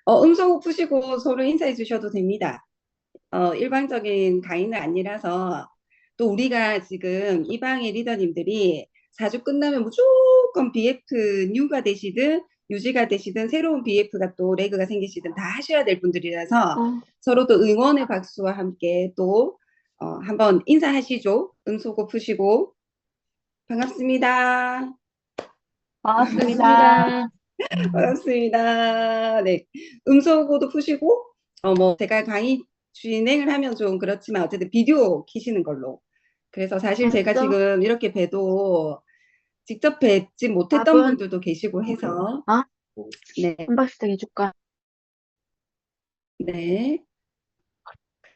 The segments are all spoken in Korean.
음소거 푸시고 서로 인사해 주셔도 됩니다. 일반적인 강의는 아니라서 또 우리가 지금 이 방의 리더님들이 4주 끝나면 무조건 BF 뉴가 되시든 유지가 되시든 새로운 BF가 또 레그가 생기시든 다 하셔야 될 분들이라서 어, 서로 또 응원의 박수와 함께 또 한번 인사하시죠. 음소거 푸시고 반갑습니다. 반갑습니다. 반갑습니다. 반갑습니다. 네. 음소거도 푸시고, 뭐, 제가 강의 진행을 하면 좀 그렇지만, 어쨌든 비디오 키시는 걸로. 그래서 사실 제가 알았어? 지금 이렇게 봬도 직접 뵙지 못했던 밥은? 분들도 계시고 해서, 아, 네. 한박스텍 해줄까? 네.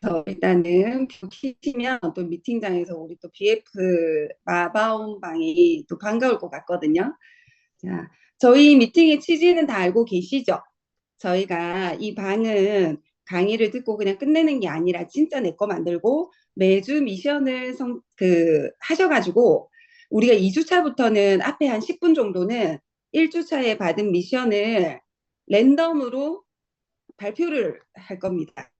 그래서 일단은 키시면 또 미팅장에서 우리 또 BF 마바온 방이 또 반가울 것 같거든요. 자, 저희 미팅의 취지는 다 알고 계시죠? 저희가 이 방은 강의를 듣고 그냥 끝내는 게 아니라 진짜 내 거 만들고 매주 미션을 하셔가지고 우리가 2주차부터는 앞에 한 10분 정도는 1주차에 받은 미션을 랜덤으로 발표를 할 겁니다.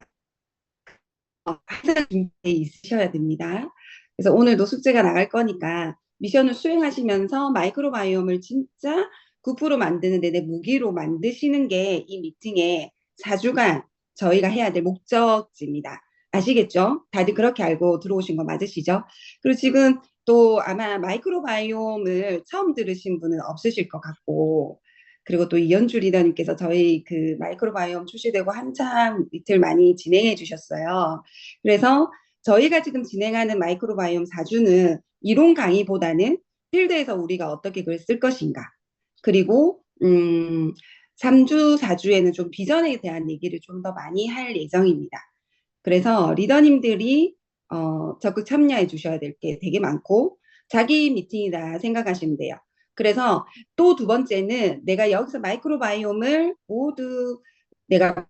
항상 준비해 있으셔야 됩니다. 그래서 오늘도 숙제가 나갈 거니까 미션을 수행하시면서 마이크로바이옴을 진짜 9% 만드는 데 내 무기로 만드시는 게 이 미팅의 4주간 저희가 해야 될 목적지입니다. 아시겠죠? 다들 그렇게 알고 들어오신 거 맞으시죠? 그리고 지금 또 아마 마이크로바이옴을 처음 들으신 분은 없으실 것 같고, 그리고 또 이현주 리더님께서 저희 그 마이크로바이옴 출시되고 한참 이틀 많이 진행해 주셨어요. 그래서 저희가 지금 진행하는 마이크로바이옴 4주는 이론 강의보다는 필드에서 우리가 어떻게 그걸 쓸 것인가. 그리고 3주, 4주에는 좀 비전에 대한 얘기를 좀 더 많이 할 예정입니다. 그래서 리더님들이 적극 참여해 주셔야 될 게 되게 많고 자기 미팅이다 생각하시면 돼요. 그래서 또 두 번째는 내가 여기서 마이크로바이옴을 모두 내가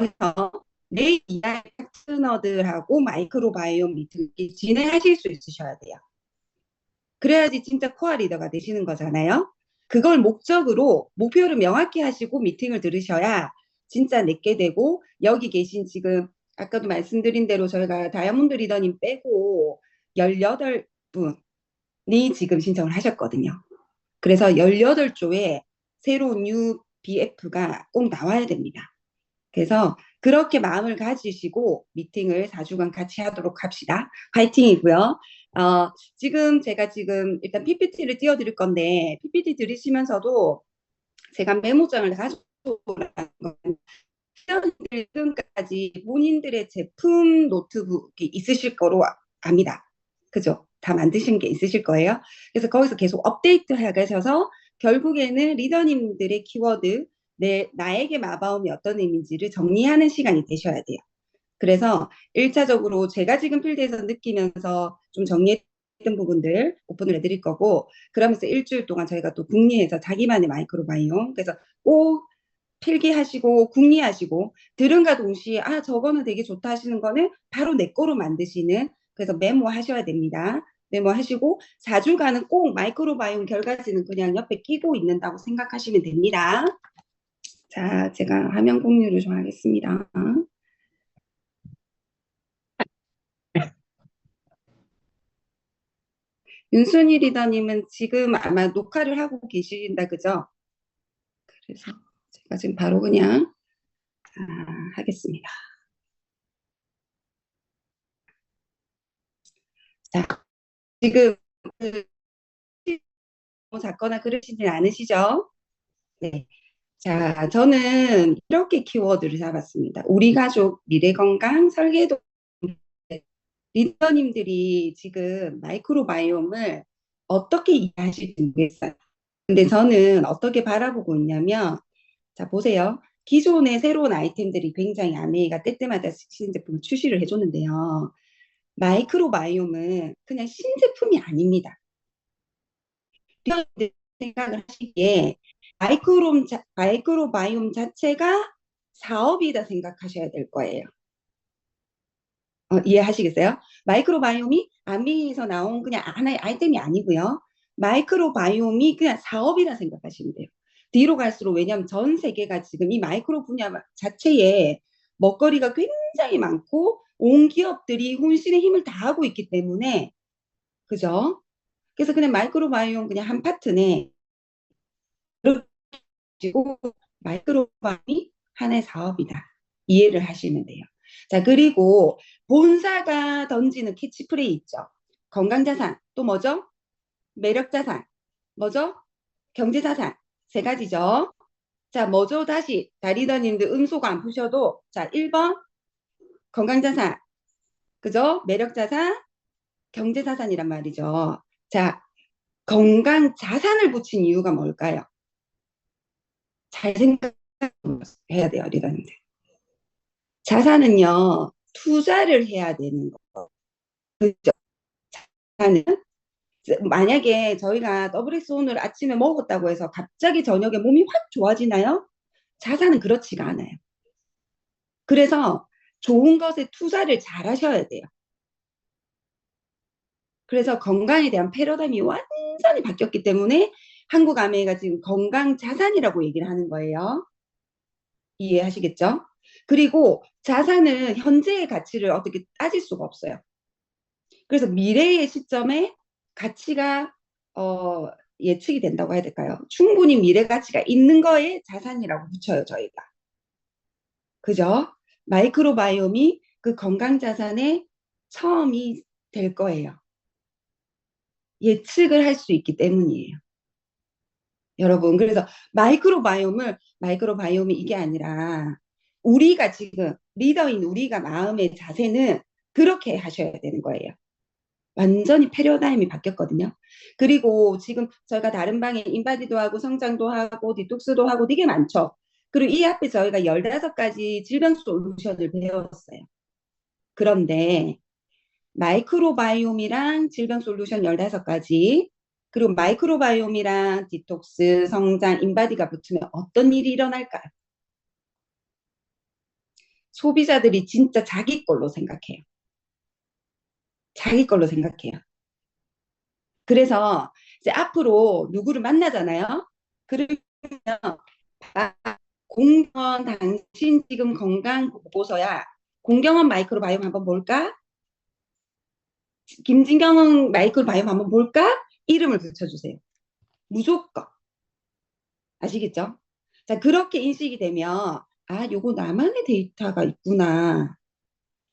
해서 내 이하 파트너들하고 마이크로바이옴 미팅 진행하실 수 있으셔야 돼요. 그래야지 진짜 코어 리더가 되시는 거잖아요. 그걸 목적으로 목표를 명확히 하시고 미팅을 들으셔야 진짜 내게 되고 여기 계신 지금 아까도 말씀드린 대로 저희가 다이아몬드 리더님 빼고 18분이 지금 신청을 하셨거든요. 그래서 18조에 새로운 뉴 BF가 꼭 나와야 됩니다. 그래서 그렇게 마음을 가지시고 미팅을 4주간 같이 하도록 합시다. 화이팅이고요. 지금 제가 지금 일단 PPT를 띄워드릴 건데 PPT 들으시면서도 제가 메모장을 가져오라는 건 지금까지 본인들의 제품 노트북이 있으실 거로 압니다. 그죠? 다 만드신 게 있으실 거예요. 그래서 거기서 계속 업데이트 해가셔서 결국에는 리더님들의 키워드, 나에게 마바움이 어떤 의미인지를 정리하는 시간이 되셔야 돼요. 그래서 1차적으로 제가 지금 필드에서 느끼면서 좀 정리했던 부분들 오픈을 해드릴 거고, 그러면서 일주일 동안 저희가 또 궁리해서 자기만의 마이크로바이옴, 그래서 꼭 필기하시고 궁리하시고 들은가 동시에 저거는 되게 좋다 하시는 거는 바로 내 거로 만드시는, 그래서 메모하셔야 됩니다. 메모하시고 4주간은 꼭 마이크로바이옴 결과지는 그냥 옆에 끼고 있는다고 생각하시면 됩니다. 자, 제가 화면 공유를 좀 하겠습니다. 윤순희 리더님은 지금 아마 녹화를 하고 계신다, 그죠? 그래서 제가 지금 바로 그냥 하겠습니다. 자, 지금 작거나 그러시진 않으시죠? 네. 자, 저는 이렇게 키워드를 잡았습니다. 우리 가족 미래 건강 설계도. 리더님들이 지금 마이크로바이옴을 어떻게 이해하실지 모르겠어요. 근데 저는 어떻게 바라보고 있냐면, 자, 보세요. 기존의 새로운 아이템들이 굉장히 아메이가 때때마다 신제품을 출시를 해줬는데요. 마이크로바이옴은 그냥 신제품이 아닙니다. 리더님들 생각을 하시기에 마이크로바이옴 자체가 사업이다 생각하셔야 될 거예요. 이해하시겠어요? 마이크로바이옴이 아미에서 나온 그냥 하나의 아이템이 아니고요. 마이크로바이옴이 그냥 사업이라 생각하시면 돼요. 뒤로 갈수록 왜냐하면 전 세계가 지금 이 마이크로 분야 자체에 먹거리가 굉장히 많고 온 기업들이 혼신의 힘을 다하고 있기 때문에 그죠? 그래서 그냥 마이크로바이옴 그냥 한 파트네. 그리고 마이크로바이옴이 하나의 사업이다. 이해를 하시면 돼요. 자, 그리고 본사가 던지는 캐치프레이 있죠. 건강자산, 또 뭐죠? 매력자산, 뭐죠? 경제자산, 세 가지죠. 자, 뭐죠? 다시 다리더님들 음소거 안 푸셔도 자, 1번 건강자산, 그죠? 매력자산, 경제자산이란 말이죠. 자, 건강자산을 붙인 이유가 뭘까요? 잘 생각해야 돼요, 리더님들. 자산은요, 투자를 해야 되는 거. 그죠? 자산은 만약에 저희가 WS 오늘 아침에 먹었다고 해서 갑자기 저녁에 몸이 확 좋아지나요? 자산은 그렇지가 않아요. 그래서 좋은 것에 투자를 잘 하셔야 돼요. 그래서 건강에 대한 패러다임이 완전히 바뀌었기 때문에 한국 아메이가 지금 건강 자산이라고 얘기를 하는 거예요. 이해하시겠죠? 그리고 자산은 현재의 가치를 어떻게 따질 수가 없어요. 그래서 미래의 시점에 가치가 예측이 된다고 해야 될까요? 충분히 미래 가치가 있는 거에 자산이라고 붙여요, 저희가. 그죠? 마이크로바이옴이 그 건강 자산의 처음이 될 거예요. 예측을 할 수 있기 때문이에요. 여러분, 그래서 마이크로바이옴이 이게 아니라 우리가 지금 리더인 우리가 마음의 자세는 그렇게 하셔야 되는 거예요. 완전히 패러다임이 바뀌었거든요. 그리고 지금 저희가 다른 방에 인바디도 하고 성장도 하고 디톡스도 하고 되게 많죠. 그리고 이 앞에 저희가 15가지 질병 솔루션을 배웠어요. 그런데 마이크로바이옴이랑 질병 솔루션 15가지 그리고 마이크로바이옴이랑 디톡스, 성장, 인바디가 붙으면 어떤 일이 일어날까요? 소비자들이 진짜 자기 걸로 생각해요. 자기 걸로 생각해요. 그래서 이제 앞으로 누구를 만나잖아요. 그러면 아, 공무원 당신 지금 건강 보고서야 공경원 마이크로바이옴 한번 볼까? 김진경은 마이크로바이옴 한번 볼까? 이름을 붙여주세요. 무조건. 아시겠죠? 자, 그렇게 인식이 되면 요거 나만의 데이터가 있구나.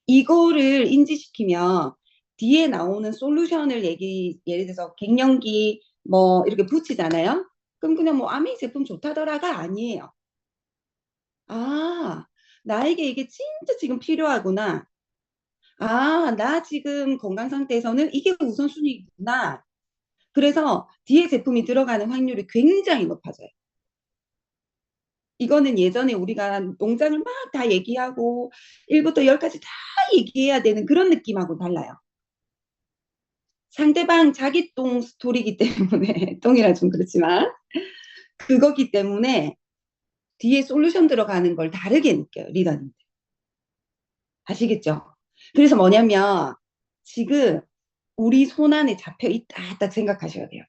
이거를 인지시키면 뒤에 나오는 솔루션을 예를 들어서 갱년기 뭐 이렇게 붙이잖아요. 그럼 그냥 뭐 아메이 제품 좋다더라가 아니에요. 아, 나에게 이게 진짜 지금 필요하구나. 나 지금 건강 상태에서는 이게 우선순위구나. 그래서 뒤에 제품이 들어가는 확률이 굉장히 높아져요. 이거는 예전에 우리가 농장을 막 다 얘기하고 1부터 10까지 다 얘기해야 되는 그런 느낌하고 달라요. 상대방 자기 똥 스토리이기 때문에 똥이라 좀 그렇지만 그거기 때문에 뒤에 솔루션 들어가는 걸 다르게 느껴요, 리더님. 아시겠죠? 그래서 뭐냐면 지금 우리 손 안에 잡혀 있다 딱 생각하셔야 돼요.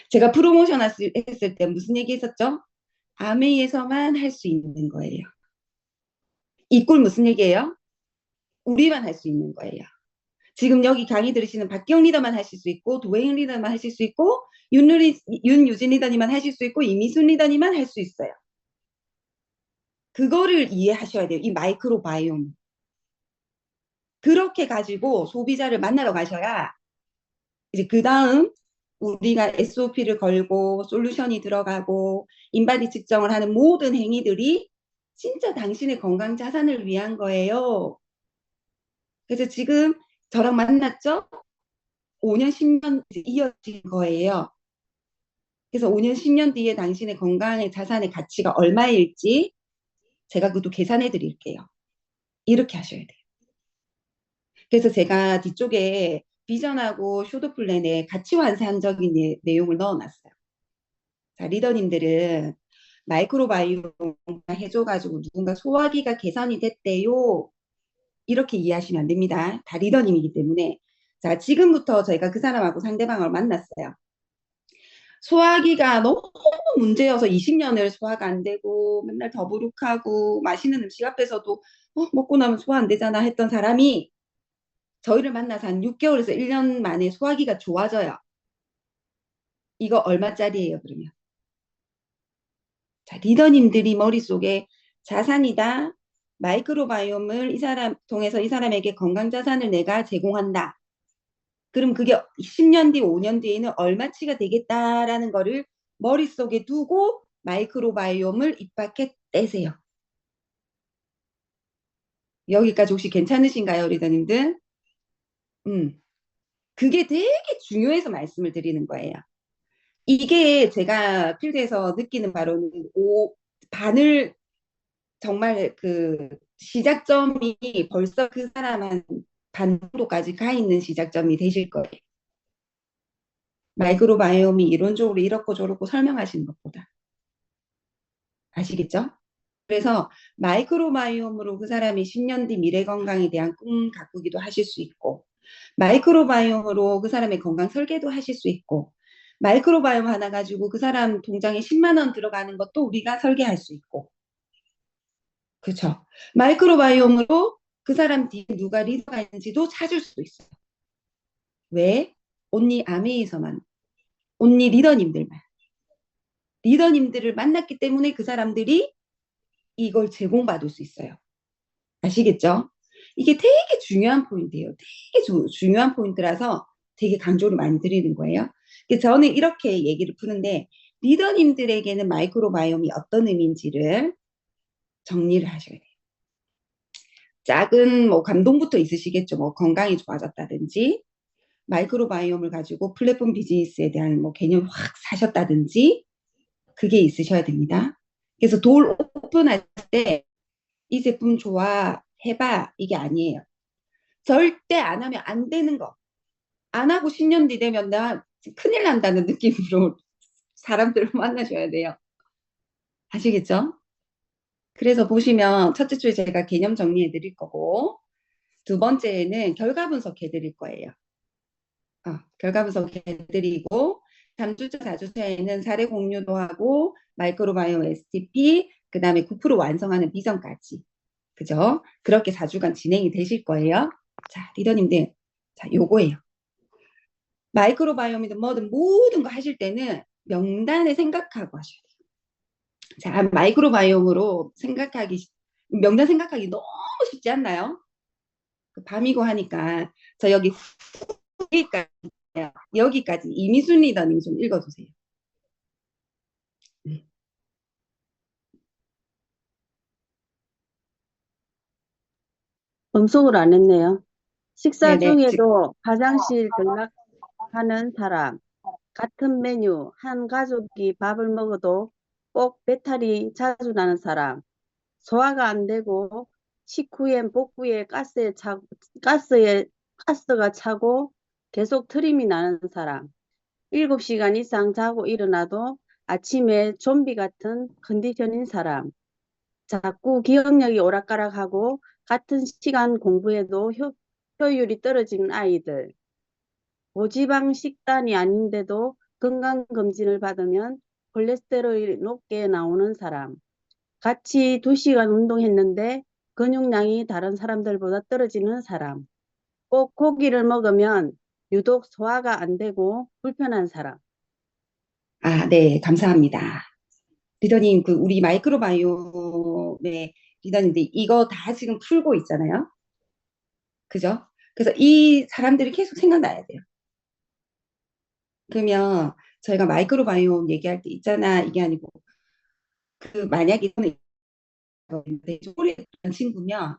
제가 프로모션 했을 때 무슨 얘기 했었죠? 아메이에서만 할 수 있는 거예요. 이 꼴 무슨 얘기예요? 우리만 할 수 있는 거예요. 지금 여기 강의 들으시는 박경 리더만 하실 수 있고 도혜인 리더만 하실 수 있고 윤유진 리더님만 하실 수 있고 이미순 리더님만 할 수 있어요. 그거를 이해하셔야 돼요. 이 마이크로 바이옴. 그렇게 가지고 소비자를 만나러 가셔야 이제 그 다음 우리가 SOP를 걸고 솔루션이 들어가고 인바디 측정을 하는 모든 행위들이 진짜 당신의 건강 자산을 위한 거예요. 그래서 지금 저랑 만났죠? 5년, 10년 이어진 거예요. 그래서 5년, 10년 뒤에 당신의 건강의 자산의 가치가 얼마일지 제가 그것도 계산해 드릴게요. 이렇게 하셔야 돼요. 그래서 제가 뒤쪽에 비전하고 쇼도 플랜에 가치 완산적인 내용을 넣어놨어요. 자, 리더님들은 마이크로바이옴 해줘가지고 누군가 소화기가 개선이 됐대요. 이렇게 이해하시면 안 됩니다. 다 리더님이기 때문에. 자, 지금부터 저희가 그 사람하고 상대방을 만났어요. 소화기가 너무 문제여서 20년을 소화가 안 되고 맨날 더부룩하고 맛있는 음식 앞에서도 먹고 나면 소화 안 되잖아 했던 사람이 저희를 만나서 한 6개월에서 1년 만에 소화기가 좋아져요. 이거 얼마짜리예요, 그러면? 자, 리더님들이 머릿속에 자산이다. 마이크로바이옴을 이 사람 통해서 이 사람에게 건강 자산을 내가 제공한다. 그럼 그게 10년 뒤, 5년 뒤에는 얼마치가 되겠다라는 거를 머릿속에 두고 마이크로바이옴을 입 밖에 떼세요. 여기까지 혹시 괜찮으신가요, 리더님들? 음, 그게 되게 중요해서 말씀을 드리는 거예요. 이게 제가 필드에서 느끼는 바로는 반을 정말 그 시작점이 벌써 그 사람 한 반 정도까지 가 있는 시작점이 되실 거예요. 마이크로바이옴이 이론적으로 이렇고 저렇고 설명하시는 것보다. 아시겠죠? 그래서 마이크로바이옴으로 그 사람이 10년 뒤 미래 건강에 대한 꿈 가꾸기도 하실 수 있고, 마이크로바이옴으로 그 사람의 건강 설계도 하실 수 있고, 마이크로바이옴 하나 가지고 그 사람 통장에 10만 원 들어가는 것도 우리가 설계할 수 있고, 그렇죠? 마이크로바이옴으로 그 사람 뒤에 누가 리더가 있는지도 찾을 수도 있어요. 왜? 온리 아메에서만, 온리 리더님들만. 리더님들을 만났기 때문에 그 사람들이 이걸 제공받을 수 있어요. 아시겠죠? 이게 되게 중요한 포인트예요. 되게 중요한 포인트라서 되게 강조를 많이 드리는 거예요. 저는 이렇게 얘기를 푸는데 리더님들에게는 마이크로바이옴이 어떤 의미인지를 정리를 하셔야 돼요. 작은 뭐 감동부터 있으시겠죠. 뭐 건강이 좋아졌다든지 마이크로바이옴을 가지고 플랫폼 비즈니스에 대한 뭐 개념 확 사셨다든지 그게 있으셔야 됩니다. 그래서 돌 오픈할 때 이 제품 좋아 해봐 이게 아니에요. 절대 안 하면 안 되는 거. 안 하고 10년 뒤 되면 나 큰일 난다는 느낌으로 사람들을 만나셔야 돼요. 아시겠죠? 그래서 보시면 첫째 주에 제가 개념 정리해 드릴 거고 두 번째는 결과 분석해 드릴 거예요. 결과 분석해 드리고 3주차, 4주차에는 사례 공유도 하고 마이크로바이옴 STP 그 다음에 9% 완성하는 비전까지 그죠? 그렇게 4주간 진행이 되실 거예요. 자, 리더님들 자, 요거예요. 마이크로바이옴이든 뭐든 모든 거 하실 때는 명단에 생각하고 하셔야 돼요. 자, 마이크로바이옴으로 명단 생각하기 너무 쉽지 않나요? 밤이고 하니까 저 여기까지, 여기까지 이미순 리더님 좀 읽어주세요. 네. 음성을 안 했네요. 식사 네네. 중에도 화장실 들락하는 사람, 같은 메뉴, 한 가족이 밥을 먹어도 꼭 배탈이 자주 나는 사람, 소화가 안 되고 식후엔 복부에 가스에 가스가 차고 계속 트림이 나는 사람, 7시간 이상 자고 일어나도 아침에 좀비 같은 컨디션인 사람, 자꾸 기억력이 오락가락하고 같은 시간 공부해도 효율이 떨어지는 아이들, 고지방 식단이 아닌데도 건강검진을 받으면 콜레스테롤이 높게 나오는 사람, 같이 2시간 운동했는데 근육량이 다른 사람들보다 떨어지는 사람, 꼭 고기를 먹으면 유독 소화가 안 되고 불편한 사람. 네, 감사합니다. 리더님, 우리 마이크로바이옴의 리더님들 이거 다 지금 풀고 있잖아요. 그죠? 그래서 이 사람들이 계속 생각나야 돼요. 그러면 저희가 마이크로바이옴 얘기할 때 있잖아. 이게 아니고 만약에 소리 듣는 친구면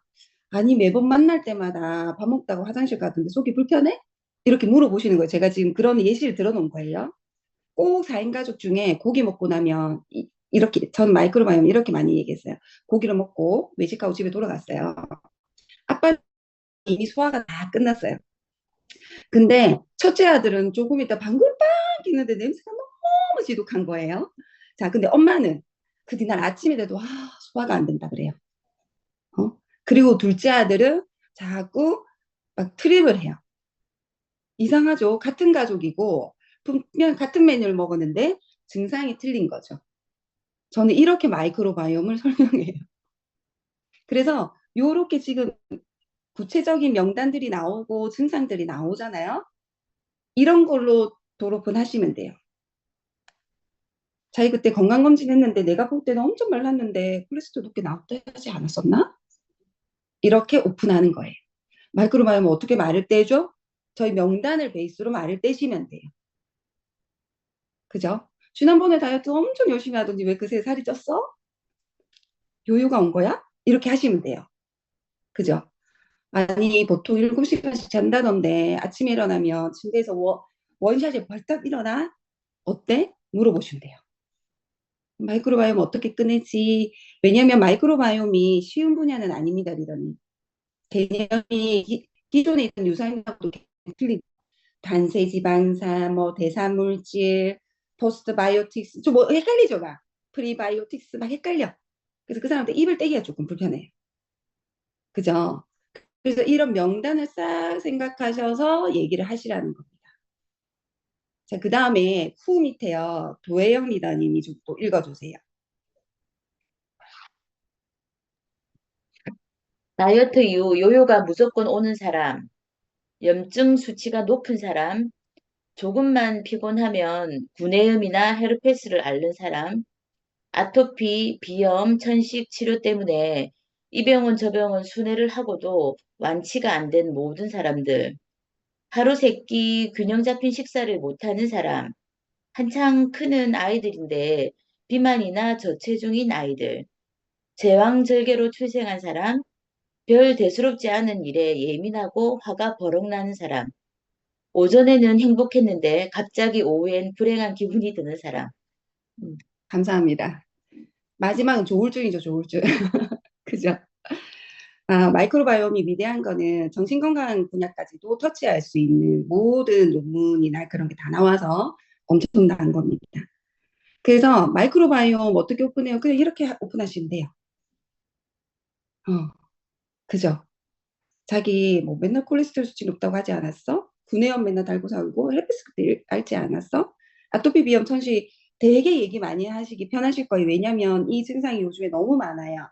아니 매번 만날 때마다 밥 먹다가 화장실 가던데 속이 불편해? 이렇게 물어보시는 거예요. 제가 지금 그런 예시를 들어놓은 거예요. 꼭 4인 가족 중에 고기 먹고 나면 이렇게 전 마이크로바이옴 이렇게 많이 얘기했어요. 고기를 먹고 외식하고 집에 돌아갔어요. 아빠 이미 소화가 다 끝났어요. 근데 첫째 아들은 조금 있다 방글빵 끼는데 냄새가 너무 지독한 거예요. 자, 근데 엄마는 그 뒤날 아침에 돼도 소화가 안 된다 그래요. 그리고 둘째 아들은 자꾸 막 트립을 해요. 이상하죠. 같은 가족이고 분명 같은 메뉴를 먹었는데 증상이 틀린 거죠. 저는 이렇게 마이크로바이옴을 설명해요. 그래서 요렇게 지금 구체적인 명단들이 나오고 증상들이 나오잖아요. 이런 걸로 도록은 하시면 돼요. 자기 그때 건강검진 했는데 내가 볼 때는 엄청 말랐는데 콜레스테롤 높게 나왔다 하지 않았었나? 이렇게 오픈하는 거예요. 마이크로바이옴 어떻게 말을 떼죠? 저희 명단을 베이스로 말을 떼시면 돼요. 그죠? 지난번에 다이어트 엄청 열심히 하더니 왜 그새 살이 쪘어? 요요가 온 거야? 이렇게 하시면 돼요. 그죠? 아니, 보통 7시간씩 잔다던데 아침에 일어나면 침대에서 원샷에 벌떡 일어나? 어때? 물어보시면 돼요. 마이크로바이옴 어떻게 끊을지. 왜냐하면 마이크로바이옴이 쉬운 분야는 아닙니다, 리더님. 개념이 기존에 있던 유산하고도 틀리고 단세 지방산, 뭐 대사물질, 포스트바이오틱스 좀 뭐 헷갈리죠, 막 프리바이오틱스 막 헷갈려. 그래서 그 사람한테 입을 떼기가 조금 불편해요. 그죠? 그래서 이런 명단을 싹 생각하셔서 얘기를 하시라는 겁니다. 자, 그 다음에 후 밑에요. 도혜영 리더님이 좀 또 읽어주세요. 다이어트 이후 요요가 무조건 오는 사람, 염증 수치가 높은 사람, 조금만 피곤하면 구내염이나 헤르페스를 앓는 사람, 아토피, 비염, 천식 치료 때문에 이 병원 저 병원 순회를 하고도 완치가 안 된 모든 사람들, 하루 세끼 균형 잡힌 식사를 못하는 사람, 한창 크는 아이들인데 비만이나 저체중인 아이들, 제왕절개로 출생한 사람, 별 대수롭지 않은 일에 예민하고 화가 버럭 나는 사람, 오전에는 행복했는데 갑자기 오후엔 불행한 기분이 드는 사람. 감사합니다. 마지막은 조울증이죠, 조울증. 그죠? 아, 마이크로바이옴이 위대한 거는 정신건강 분야까지도 터치할 수 있는 모든 논문이나 그런 게 다 나와서 엄청난 겁니다. 그래서 마이크로바이옴 어떻게 오픈해요? 그냥 이렇게 오픈하시면 돼요. 그죠? 자기 뭐 맨날 콜레스테롤 수치 높다고 하지 않았어? 구내염 맨날 달고 살고 herpes 그때 앓지 않았어? 아토피 비염 천식 되게 얘기 많이 하시기 편하실 거예요. 왜냐면 이 증상이 요즘에 너무 많아요.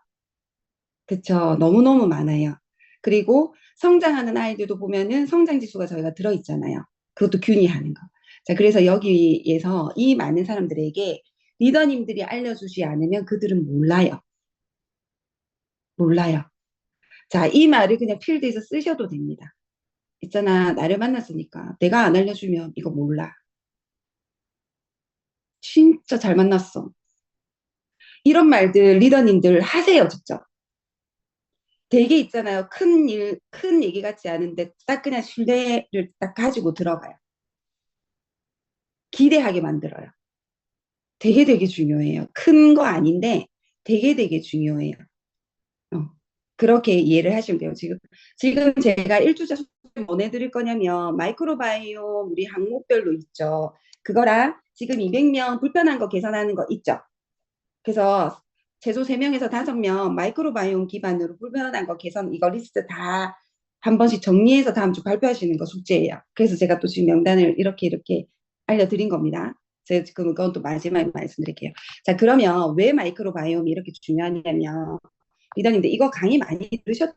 그쵸? 너무너무 많아요. 그리고 성장하는 아이들도 보면은 성장 지수가 저희가 들어있잖아요. 그것도 균이하는 거. 자, 그래서 여기에서 이 많은 사람들에게 리더님들이 알려주지 않으면 그들은 몰라요. 몰라요. 자, 이 말을 그냥 필드에서 쓰셔도 됩니다. 있잖아, 나를 만났으니까 내가 안 알려주면 이거 몰라. 진짜 잘 만났어. 이런 말들 리더님들 하세요, 직접. 되게 있잖아요. 큰 일, 큰 얘기 같지 않은데 딱 그냥 신뢰를 딱 가지고 들어가요. 기대하게 만들어요. 되게 되게 중요해요. 큰 거 아닌데 되게 되게 중요해요. 어, 그렇게 이해를 하시면 돼요. 지금 제가 1주차 수업 보내드릴 거냐면 마이크로바이옴 우리 항목별로 있죠. 그거랑 지금 200명 불편한 거 개선하는 거 있죠. 그래서 제조 3명에서 5명 마이크로바이옴 기반으로 불편한 거 개선 이거 리스트 다 한 번씩 정리해서 다음 주 발표하시는 거 숙제예요. 그래서 제가 또 지금 명단을 이렇게 알려드린 겁니다. 제가 지금 그건 또 마지막에 말씀드릴게요. 자, 그러면 왜 마이크로바이옴이 이렇게 중요하냐면 리더님들 이거 강의 많이 들으셨죠?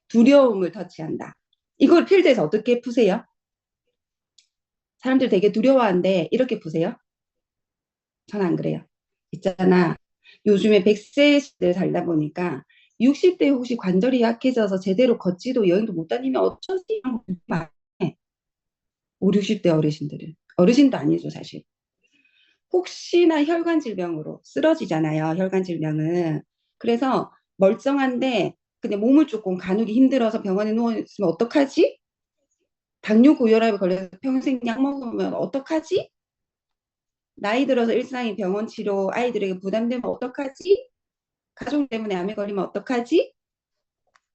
두려움을 터치한다. 이걸 필드에서 어떻게 푸세요? 사람들 되게 두려워하는데 이렇게 푸세요? 전 안 그래요. 있잖아. 요즘에 100세 시대에 살다 보니까 60대 혹시 관절이 약해져서 제대로 걷지도 여행도 못 다니면 어쩌지? 5, 60대 어르신들은. 어르신도 아니죠, 사실. 혹시나 혈관 질병으로 쓰러지잖아요, 혈관 질병은. 그래서 멀쩡한데 그냥 몸을 조금 가누기 힘들어서 병원에 누워있으면 어떡하지? 당뇨 고혈압에 걸려서 평생 약 먹으면 어떡하지? 나이 들어서 일상이 병원 치료 아이들에게 부담되면 어떡하지? 가족 때문에 암에 걸리면 어떡하지?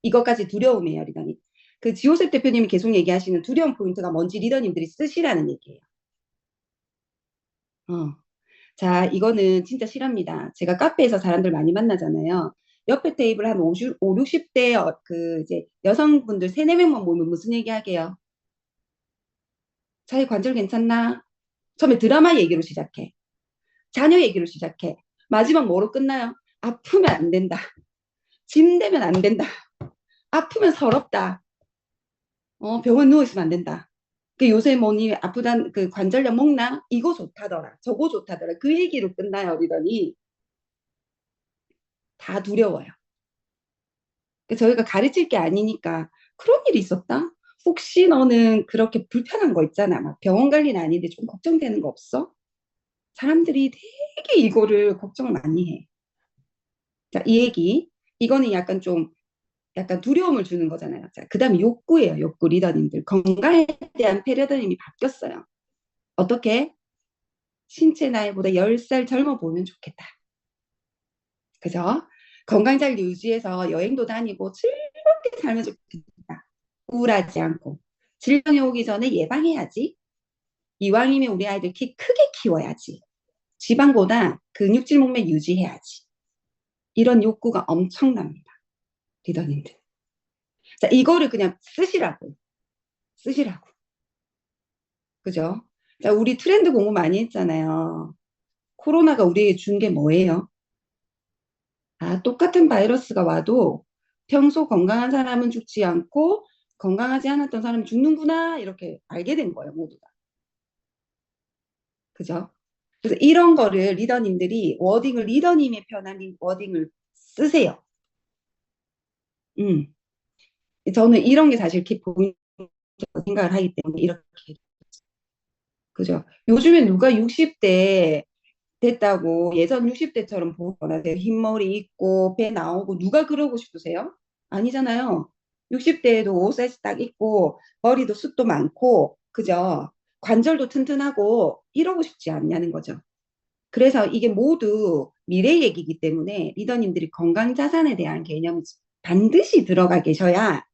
이것까지 두려움이에요, 리더님. 그 지호셉 대표님이 계속 얘기하시는 두려움 포인트가 뭔지 리더님들이 쓰시라는 얘기예요. 자, 이거는 진짜 실합니다. 제가 카페에서 사람들 많이 만나잖아요. 옆에 테이블 한 50, 60대 그 이제 여성분들 3, 4명만 모이면 무슨 얘기 하게요? 자기 관절 괜찮나? 처음에 드라마 얘기로 시작해. 자녀 얘기로 시작해. 마지막 뭐로 끝나요? 아프면 안 된다. 짐 되면 안 된다. 아프면 서럽다. 병원 누워있으면 안 된다. 그 요새 뭐니 아프단 그 관절약 먹나? 이거 좋다더라. 저거 좋다더라. 그 얘기로 끝나요. 이러더니 다 두려워요. 저희가 가르칠 게 아니니까 그런 일이 있었다? 혹시 너는 그렇게 불편한 거 있잖아. 막 병원 관리는 아닌데 좀 걱정되는 거 없어? 사람들이 되게 이거를 걱정을 많이 해. 자, 이 얘기. 이거는 약간 좀 약간 두려움을 주는 거잖아요. 자, 그 다음에 욕구예요. 욕구 리더님들. 건강에 대한 패러다임이 바뀌었어요. 어떻게? 신체 나이보다 10살 젊어 보이면 좋겠다. 그죠? 건강 잘 유지해서 여행도 다니고 즐겁게 살면 좋겠다. 우울하지 않고. 질병이 오기 전에 예방해야지. 이왕이면 우리 아이들 키 크게 키워야지. 지방보다 근육질 몸매 유지해야지. 이런 욕구가 엄청납니다. 리더님들. 자, 이거를 그냥 쓰시라고. 쓰시라고. 그죠? 자, 우리 트렌드 공부 많이 했잖아요. 코로나가 우리에게 준 게 뭐예요? 아, 똑같은 바이러스가 와도 평소 건강한 사람은 죽지 않고 건강하지 않았던 사람은 죽는구나. 이렇게 알게 된 거예요, 모두가. 그죠? 그래서 이런 거를 리더님들이 워딩을 리더님의 편한 워딩을 쓰세요. 음. 저는 이런 게 사실 포인트라고 생각을 하기 때문에 이렇게. 그죠? 요즘에 누가 60대 됐다고 예전 60대처럼 보거나 흰머리 있고 배 나오고 누가 그러고 싶으세요? 아니잖아요. 60대에도 옷 사이즈 딱 있고 머리도 숱도 많고 그죠? 관절도 튼튼하고 이러고 싶지 않냐는 거죠. 그래서 이게 모두 미래 얘기이기 때문에 리더님들이 건강 자산에 대한 개념이 반드시 들어가 계셔야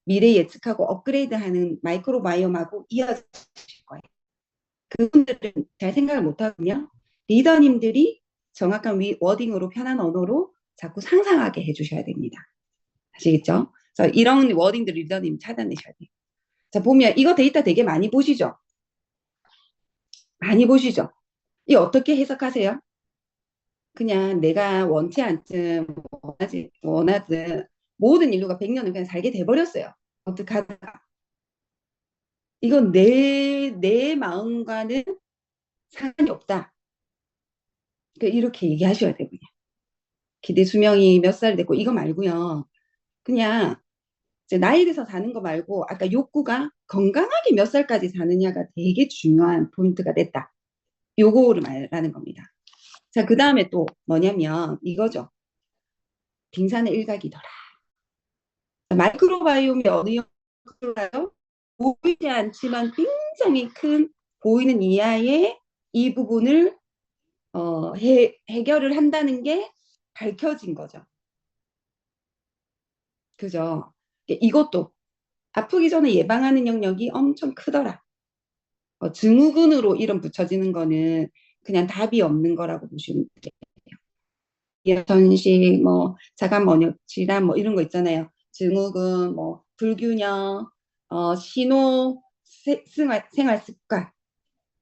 미래 예측하고 업그레이드하는 마이크로바이옴하고 이어질 거예요. 그분들은 잘 생각을 못하거든요. 리더님들이 정확한 워딩으로 편한 언어로 자꾸 상상하게 해주셔야 됩니다. 아시겠죠? 그래서 이런 워딩들 리더님 찾아내셔야 돼요. 자, 보면 이거 데이터 되게 많이 보시죠? 많이 보시죠? 이 어떻게 해석하세요? 그냥 내가 원치 않든 원하든 모든 인류가 100년을 그냥 살게 돼버렸어요. 어떻게 하다가. 이건 내 마음과는 상관이 없다. 그러니까 이렇게 얘기하셔야 되고요. 기대 수명이 몇 살 됐고 이거 말고요. 그냥 이제 나이 들어서 사는 거 말고 아까 욕구가 건강하게 몇 살까지 사느냐가 되게 중요한 포인트가 됐다. 요거를 말하는 겁니다. 자, 그 다음에 또 뭐냐면 이거죠. 빙산의 일각이더라. 마이크로바이옴이 어느 영역일까요? 보이지 않지만 굉장히 큰 보이는 이하의 이 부분을 해결을 한다는 게 밝혀진 거죠. 그죠? 이것도 아프기 전에 예방하는 영역이 엄청 크더라. 증후군으로 이름 붙여지는 거는 그냥 답이 없는 거라고 보시면 돼요. 전식, 뭐 자가 면역 질환 뭐 이런 거 있잖아요. 증후군, 뭐 불균형, 신호, 생활 습관.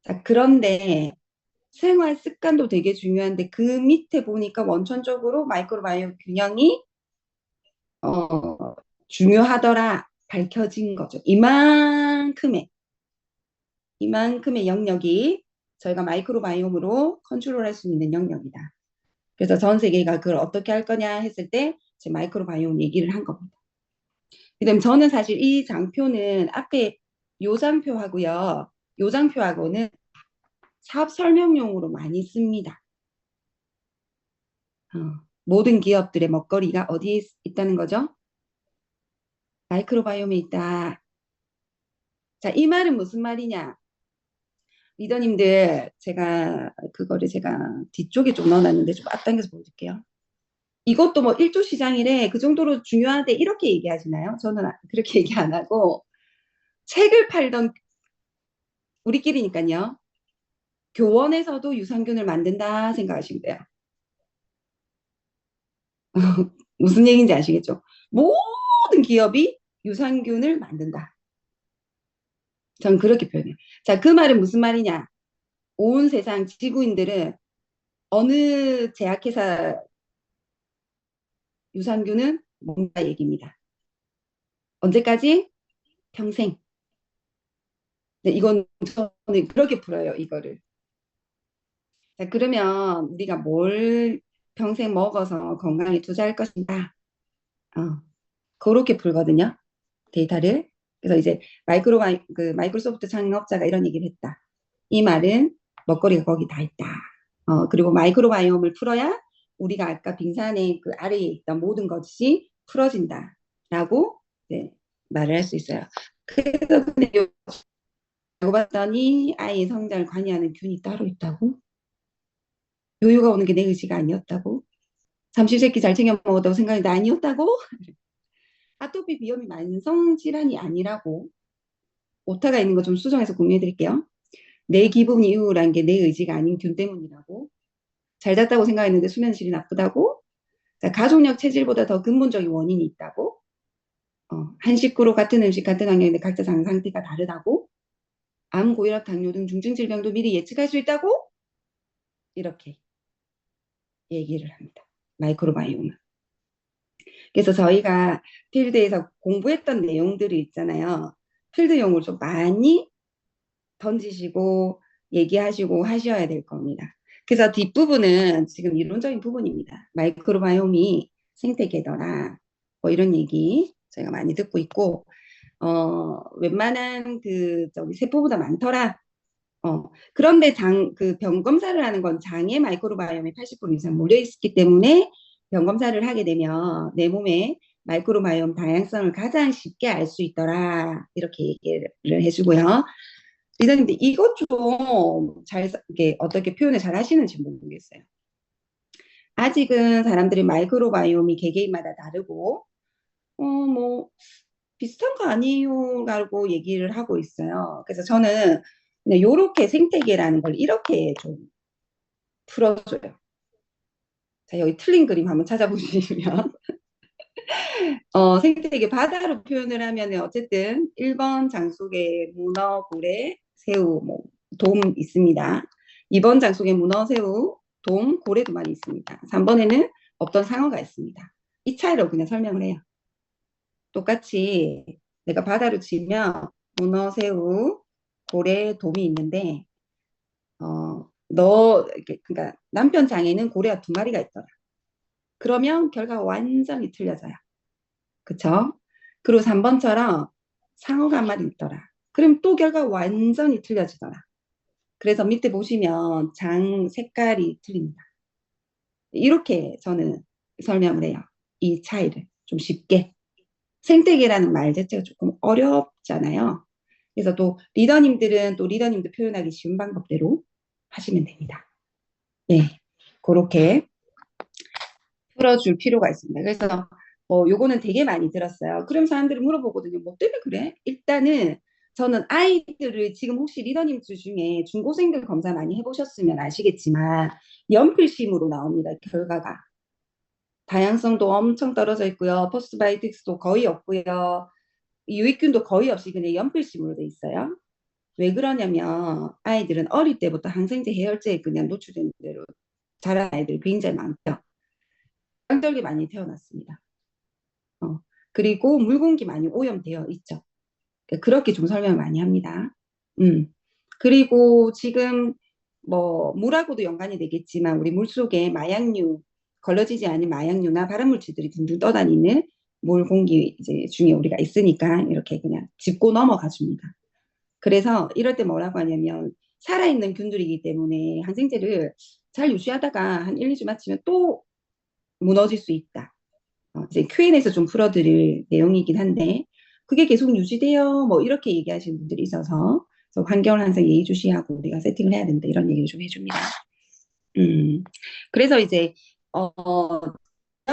자, 그런데 생활 습관도 되게 중요한데 그 밑에 보니까 원천적으로 마이크로바이옴 균형이 중요하더라 밝혀진 거죠. 이만큼의 영역이 저희가 마이크로바이옴으로 컨트롤할 수 있는 영역이다. 그래서 전 세계가 그걸 어떻게 할 거냐 했을 때 제 마이크로바이옴 얘기를 한 겁니다. 그다음 저는 사실 이 장표는 앞에 요 장표하고요. 요 장표하고는 사업 설명용으로 많이 씁니다. 모든 기업들의 먹거리가 어디에 있다는 거죠? 마이크로바이옴에 있다. 자, 이 말은 무슨 말이냐? 리더님들, 제가 뒤쪽에 좀 넣어놨는데 좀 앞당겨서 보여줄게요. 이것도 뭐 1조 시장이래. 그 정도로 중요한데 이렇게 얘기하시나요? 저는 그렇게 얘기 안 하고 책을 팔던 우리끼리니까요. 교원에서도 유산균을 만든다 생각하시면 돼요. 무슨 얘기인지 아시겠죠? 모든 기업이 유산균을 만든다. 전 그렇게 표현해요. 자, 그 말은 무슨 말이냐? 온 세상 지구인들은 어느 제약회사 유산균은 뭔가 얘기입니다. 언제까지? 평생. 네, 이건 저는 그렇게 풀어요, 이거를. 자, 그러면 우리가 뭘 평생 먹어서 건강에 투자할 것인가? 그렇게 풀거든요, 데이터를. 그래서 이제 마이크로소프트 창업자가 이런 얘기를 했다. 이 말은 먹거리가 거기 다 있다. 그리고 마이크로바이옴을 풀어야 우리가 아까 빙산의 그 아래에 있던 모든 것이 풀어진다라고 네, 말을 할 수 있어요. 그래서 근데 알고 봤더니 아이의 성장을 관여하는 균이 따로 있다고? 요요가 오는 게 내 의지가 아니었다고? 삼시세끼 잘 챙겨 먹었다고 생각했는데 아니었다고? 아토피 비염이 만성 질환이 아니라고. 오타가 있는 거 좀 수정해서 공유해 드릴게요. 내 기분 이유란 게 내 의지가 아닌 균 때문이라고. 잘 잤다고 생각했는데 수면질이 나쁘다고. 자, 가족력 체질보다 더 근본적인 원인이 있다고. 한 식구로 같은 음식 같은 환경인데 각자 장 상태가 다르다고. 암, 고혈압, 당뇨 등 중증 질병도 미리 예측할 수 있다고. 이렇게 얘기를 합니다. 마이크로바이옴은. 그래서 저희가 필드에서 공부했던 내용들이 있잖아요. 필드용으로 좀 많이 던지시고 얘기하시고 하셔야 될 겁니다. 그래서 뒷부분은 지금 이론적인 부분입니다. 마이크로바이옴이 생태계더라. 뭐 이런 얘기 저희가 많이 듣고 있고, 웬만한 저기 세포보다 많더라. 그런데 그 병 검사를 하는 건 장에 마이크로바이옴이 80% 이상 몰려 있기 때문에 병 검사를 하게 되면 내 몸에 마이크로바이옴 다양성을 가장 쉽게 알 수 있더라. 이렇게 얘기를 해주고요. 리더님들 이것 좀 이게 어떻게 표현을 잘 하시는지 모르겠어요. 아직은 사람들이 마이크로바이옴이 개개인마다 다르고, 뭐, 비슷한 거 아니에요? 라고 얘기를 하고 있어요. 그래서 저는 그냥 요렇게 생태계라는 걸 이렇게 좀 풀어줘요. 자, 여기 틀린 그림 한번 찾아보시면, 생태계 바다로 표현을 하면 어쨌든 1번 장속에 문어, 고래, 새우, 뭐, 돔 있습니다. 2번 장속에 문어, 새우, 돔, 고래 두 마리 있습니다. 3번에는 없던 상어가 있습니다. 이 차이로 그냥 설명을 해요. 똑같이 내가 바다로 치면 문어, 새우, 고래, 돔이 있는데 그러니까 남편 장에는 고래가 두 마리가 있더라. 그러면 결과가 완전히 틀려져요. 그쵸? 그리고 3번처럼 상어가 한 마리 있더라. 그럼 또 결과가 완전히 틀려지더라. 그래서 밑에 보시면 장 색깔이 틀립니다. 이렇게 저는 설명을 해요. 이 차이를 좀 쉽게. 생태계라는 말 자체가 조금 어렵잖아요. 그래서 또 리더님들은 또 리더님들 표현하기 쉬운 방법대로 하시면 됩니다. 네, 그렇게 풀어줄 필요가 있습니다. 그래서 요거는 되게 많이 들었어요. 그럼 사람들이 물어보거든요. 뭐 때문에 그래? 일단은 저는 아이들을 지금 혹시 리더님 중에 중고생들 검사 많이 해보셨으면 아시겠지만 연필심으로 나옵니다. 결과가. 다양성도 엄청 떨어져 있고요. 포스트바이오틱스도 거의 없고요. 유익균도 거의 없이 그냥 연필심으로 돼 있어요. 왜 그러냐면 아이들은 어릴 때부터 항생제, 해열제에 그냥 노출된 대로 자란 아이들이 굉장히 많죠. 쌍절기 많이 태어났습니다. 그리고 물공기 많이 오염되어 있죠. 그렇게 좀 설명을 많이 합니다. 그리고 지금 뭐 물하고도 연관이 되겠지만 우리 물속에 마약류, 걸러지지 않은 마약류나 발암물질들이 둥둥 떠다니는 물 공기 이제 중에 우리가 있으니까 이렇게 그냥 짚고 넘어가 줍니다. 그래서 이럴 때 뭐라고 하냐면 살아있는 균들이기 때문에 항생제를 잘 유지하다가 한 1, 2주 마치면 또 무너질 수 있다. 이제 Q&A에서 좀 풀어드릴 내용이긴 한데 그게 계속 유지돼요. 뭐 이렇게 얘기하시는 분들이 있어서 그래서 환경을 항상 예의주시하고 우리가 세팅을 해야 된다 이런 얘기를 좀 해줍니다. 그래서 이제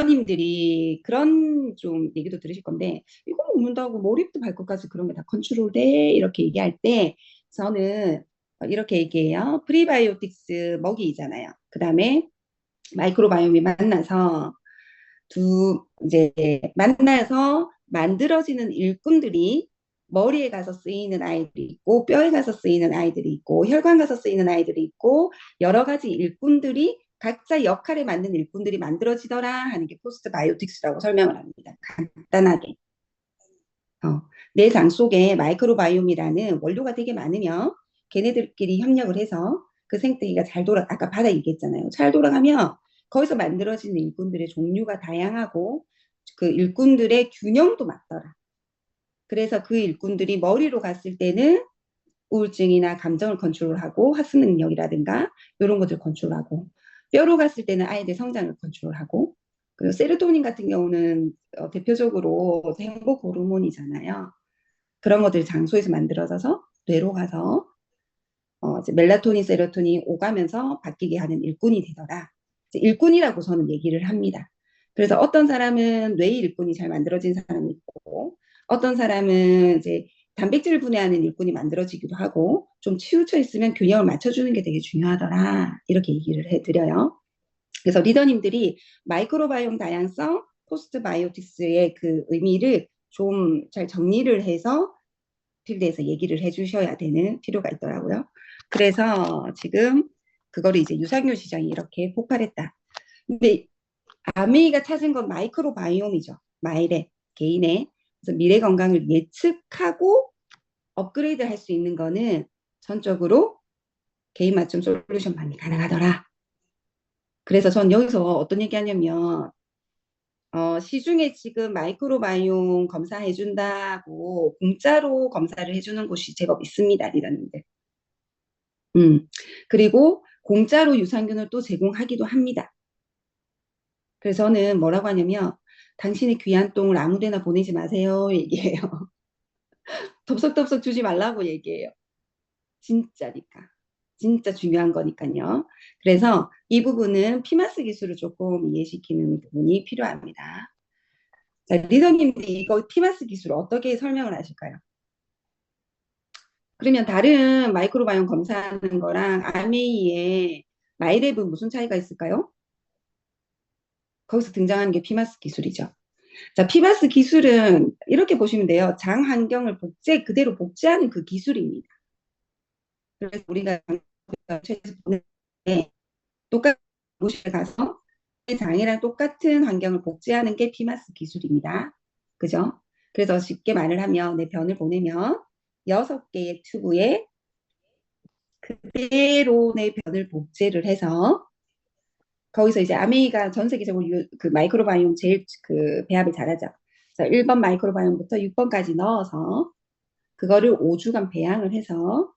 님들이 그런 좀 얘기도 들으실 건데 이거 먹는다고 머리부터 발끝까지 그런 게 다 컨트롤돼 이렇게 얘기할 때 저는 이렇게 얘기해요. 프리바이오틱스 먹이잖아요. 그 다음에 마이크로바이옴이 만나서 이제 만나서 만들어지는 일꾼들이 머리에 가서 쓰이는 아이들이 있고, 뼈에 가서 쓰이는 아이들이 있고, 혈관 가서 쓰이는 아이들이 있고, 여러 가지 일꾼들이 각자 역할에 맞는 일꾼들이 만들어지더라 하는 게 포스트 바이오틱스라고 설명을 합니다. 간단하게. 내 장 속에 마이크로바이옴이라는 원료가 되게 많으면 걔네들끼리 협력을 해서 그 생태계가 잘 아까 바다 얘기했잖아요. 잘 돌아가면 거기서 만들어지는 일꾼들의 종류가 다양하고 그 일꾼들의 균형도 맞더라. 그래서 그 일꾼들이 머리로 갔을 때는 우울증이나 감정을 컨트롤하고 학습 능력이라든가 이런 것들 컨트롤하고, 뼈로 갔을 때는 아이들 성장을 컨트롤하고, 그리고 세로토닌 같은 경우는 대표적으로 행복 호르몬이잖아요. 그런 것들이 장소에서 만들어져서 뇌로 가서 이제 멜라토닌, 세로토닌 오가면서 바뀌게 하는 일꾼이 되더라. 일꾼이라고 저는 얘기를 합니다. 그래서 어떤 사람은 뇌 일꾼이 잘 만들어진 사람이 있고, 어떤 사람은 이제 단백질 분해하는 일꾼이 만들어지기도 하고, 좀 치우쳐 있으면 균형을 맞춰주는 게 되게 중요하더라. 이렇게 얘기를 해드려요. 그래서 리더님들이 마이크로바이옴 다양성, 포스트 바이오틱스의 그 의미를 좀 잘 정리를 해서 필드에서 얘기를 해주셔야 되는 필요가 있더라고요. 그래서 지금 그거를 이제 유산균 시장이 이렇게 폭발했다. 근데 아메이가 찾은 건 마이크로바이옴이죠. 마일의 개인의 그래서 미래 건강을 예측하고 업그레이드 할 수 있는 거는 전적으로 개인 맞춤 솔루션만이 가능하더라. 그래서 전 여기서 어떤 얘기 하냐면 시중에 지금 마이크로바이옴 검사해준다고 공짜로 검사를 해주는 곳이 제법 있습니다, 리더님들. 그리고 공짜로 유산균을 또 제공하기도 합니다. 그래서 저는 뭐라고 하냐면 당신의 귀한 똥을 아무데나 보내지 마세요 얘기해요. 덥석덥석 주지 말라고 얘기해요. 진짜니까. 진짜 중요한 거니까요. 그래서 이 부분은 피마스 기술을 조금 이해시키는 부분이 필요합니다. 자, 리더님들이 이거 피마스 기술 어떻게 설명을 하실까요? 그러면 다른 마이크로바이옴 검사하는 거랑 아메이의 마이랩은 무슨 차이가 있을까요? 거기서 등장하는 게 피마스 기술이죠. 자, 피마스 기술은 이렇게 보시면 돼요. 장 환경을 그대로 복제하는 그 기술입니다. 그래서 우리가 똑같은 곳에 가서 장이랑 똑같은 환경을 복제하는 게 피마스 기술입니다. 그죠? 그래서 쉽게 말을 하면 내 변을 보내면 6개의 튜브에 그대로 내 변을 복제를 해서 거기서 이제 아메이가 전 세계적으로 그 마이크로바이옴 제일 그 배합을 잘하죠. 그래서 1번 마이크로바이옴부터 6번까지 넣어서 그거를 5주간 배양을 해서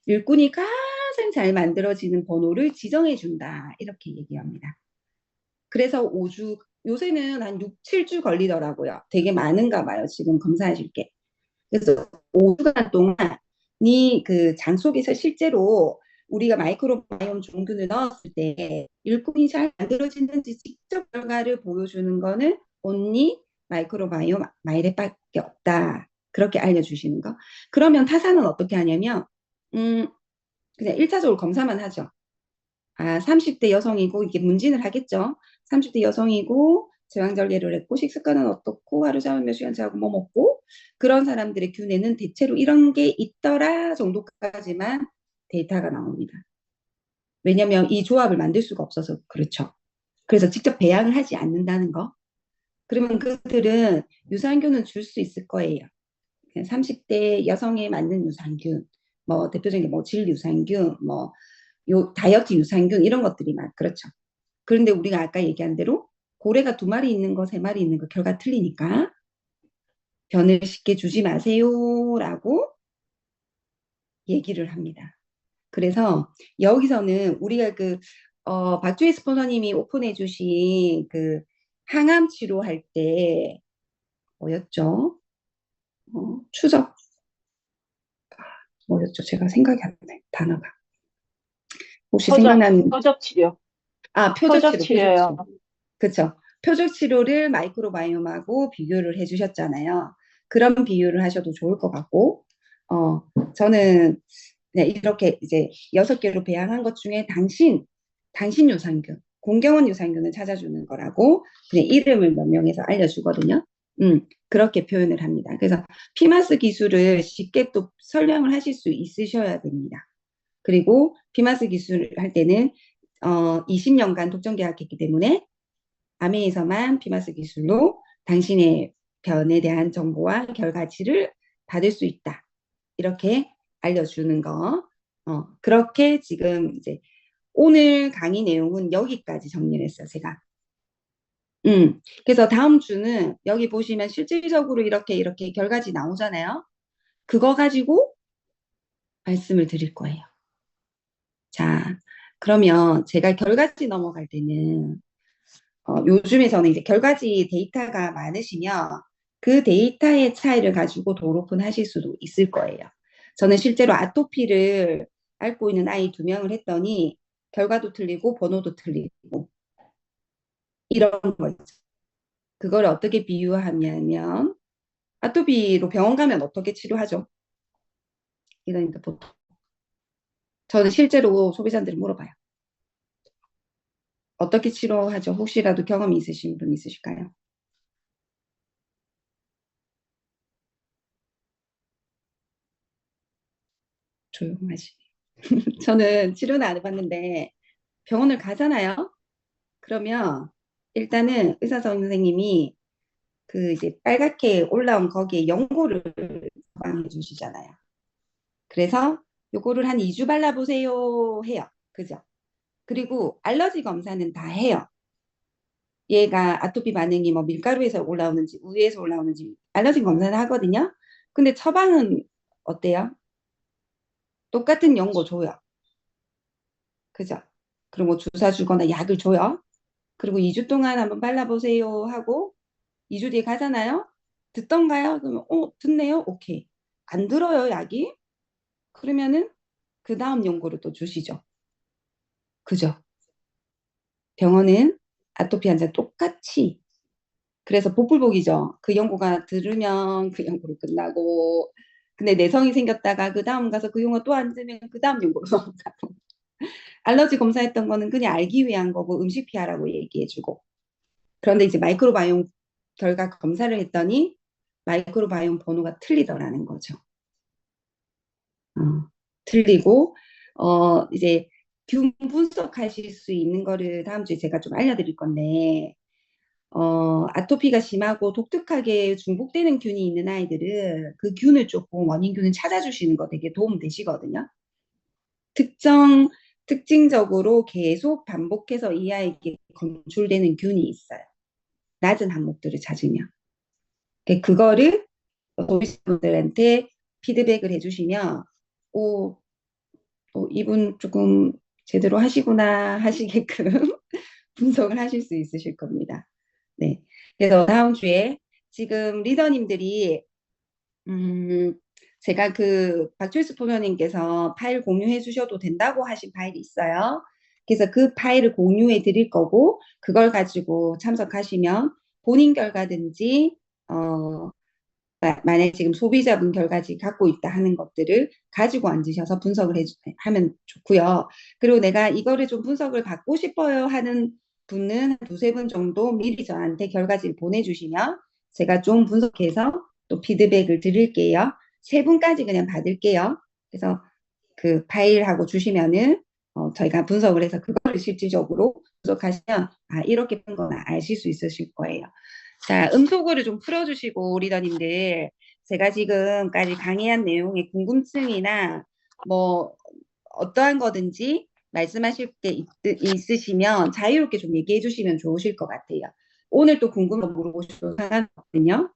일꾼이 가장 잘 만들어지는 번호를 지정해 준다. 이렇게 얘기합니다. 그래서 5주, 요새는 한 6, 7주 걸리더라고요. 되게 많은가 봐요. 지금 검사하실 게. 그래서 5주간 동안 그 장 속에서 실제로 우리가 마이크로바이옴 종균을 넣었을 때 일꾼이 잘 만들어지는지 직접 결과를 보여주는 거는 온리 마이크로바이옴 마이랩밖에 없다. 그렇게 알려주시는 거. 그러면 타사는 어떻게 하냐면 그냥 1차적으로 검사만 하죠. 30대 여성이고 이게 문진을 하겠죠. 30대 여성이고 제왕절개를 했고 식습관은 어떻고 하루 잠을 몇 시간 자고 뭐 먹고 그런 사람들의 균에는 대체로 이런 게 있더라 정도까지만 데이터가 나옵니다. 왜냐하면 이 조합을 만들 수가 없어서 그렇죠. 그래서 직접 배양을 하지 않는다는 거. 그러면 그들은 유산균은 줄 수 있을 거예요. 30대 여성에 맞는 유산균, 뭐 대표적인 뭐 질 유산균, 뭐 다이어트 유산균 이런 것들이 막 그렇죠. 그런데 우리가 아까 얘기한 대로 고래가 2마리 있는 거, 3마리 있는 거 결과 틀리니까 변을 쉽게 주지 마세요라고 얘기를 합니다. 그래서 여기서는 우리가 박주희 스포너님이 오픈해 주신 그 항암 치료할 때 뭐였죠? 추적 뭐였죠? 제가 생각이 안 나요. 단어가. 혹시 생각나는 표적 치료. 표적 표적 치료, 치료요. 그렇죠. 표적 치료를 마이크로바이옴하고 비교를 해주셨잖아요. 그런 비유를 하셔도 좋을 것 같고, 저는 네, 이렇게 이제 6개로 배양한 것 중에 당신 유산균, 공경원 유산균을 찾아주는 거라고 그냥 이름을 명명해서 알려주거든요. 그렇게 표현을 합니다. 그래서 피마스 기술을 쉽게 또 설명을 하실 수 있으셔야 됩니다. 그리고 피마스 기술을 할 때는 20년간 독점 계약했기 때문에 아메에서만 피마스 기술로 당신의 변에 대한 정보와 결과치를 받을 수 있다. 이렇게 알려주는 거. 그렇게 지금 이제 오늘 강의 내용은 여기까지 정리를 했어요, 제가. 그래서 다음 주는 여기 보시면 실질적으로 이렇게 결과지 나오잖아요. 그거 가지고 말씀을 드릴 거예요. 자, 그러면 제가 결과지 넘어갈 때는 요즘에 저는 이제 결과지 데이터가 많으시면 그 데이터의 차이를 가지고 도로폰 하실 수도 있을 거예요. 저는 실제로 아토피를 앓고 있는 아이 2명을 했더니 결과도 틀리고 번호도 틀리고 이런 거 있죠. 그걸 어떻게 비유하냐면 아토피로 병원 가면 어떻게 치료하죠? 이러니까 보통 저는 실제로 소비자들이 물어봐요. 어떻게 치료하죠? 혹시라도 경험이 있으신 분 있으실까요? 조용하시. 저는 치료는 안 해봤는데 병원을 가잖아요. 그러면 일단은 의사 선생님이 그 이제 빨갛게 올라온 거기에 연고를 처방해 주시잖아요. 그래서 요거를 한 2주 발라보세요 해요. 그죠? 그리고 알러지 검사는 다 해요. 얘가 아토피 반응이 뭐 밀가루에서 올라오는지 우유에서 올라오는지 알러지 검사는 하거든요. 근데 처방은 어때요? 똑같은 연고 줘요. 그죠? 그리고 뭐 주사 주거나 약을 줘요. 그리고 2주 동안 한번 발라보세요 하고 2주 뒤에 가잖아요. 듣던가요? 그러면 듣네요. 오케이. 안 들어요, 약이? 그러면은 그 다음 연고를 또 주시죠. 그죠? 병원은 아토피 환자 똑같이 그래서 복불복이죠. 그 연고가 들으면 그 연고로 끝나고 근데 내성이 생겼다가 그 다음 가서 그 연고 또 안 들으면 그 다음 연고로 넘어가고 알러지 검사했던 거는 그냥 알기 위한 거고 음식 피하라고 얘기해주고 그런데 이제 마이크로바이옴 결과 검사를 했더니 마이크로바이옴 번호가 틀리더라는 거죠. 틀리고 이제 균 분석하실 수 있는 거를 다음 주에 제가 좀 알려드릴 건데 아토피가 심하고 독특하게 중복되는 균이 있는 아이들은 그 균을 조금 원인균을 찾아주시는 거 되게 도움 되시거든요. 특징적으로 계속 반복해서 이 아이에게 검출되는 균이 있어요. 낮은 항목들을 찾으면. 그거를 도시분들한테 피드백을 해주시면 오, 이분 조금 제대로 하시구나 하시게끔 분석을 하실 수 있으실 겁니다. 네. 그래서 다음 주에 지금 리더님들이 제가 그 박철수 부모님께서 파일 공유해 주셔도 된다고 하신 파일이 있어요. 그래서 그 파일을 공유해 드릴 거고 그걸 가지고 참석하시면 본인 결과든지 만약에 지금 소비자분 결과지 갖고 있다 하는 것들을 가지고 앉으셔서 분석을 하면 좋고요. 그리고 내가 이거를 좀 분석을 받고 싶어요 하는 분은 두세 분 정도 미리 저한테 결과지를 보내주시면 제가 좀 분석해서 또 피드백을 드릴게요. 세 분까지 그냥 받을게요. 그래서 그 파일하고 주시면은 저희가 분석을 해서 그거를 실질적으로 분석하시면 이렇게 푼 거나 아실 수 있으실 거예요. 자, 음소거를 좀 풀어주시고 리더님들 제가 지금까지 강의한 내용에 궁금증이나 뭐 어떠한 거든지 말씀하실 게 있으시면 자유롭게 좀 얘기해 주시면 좋으실 것 같아요. 오늘 또 궁금한 거 물어보셔도 상관없거든요.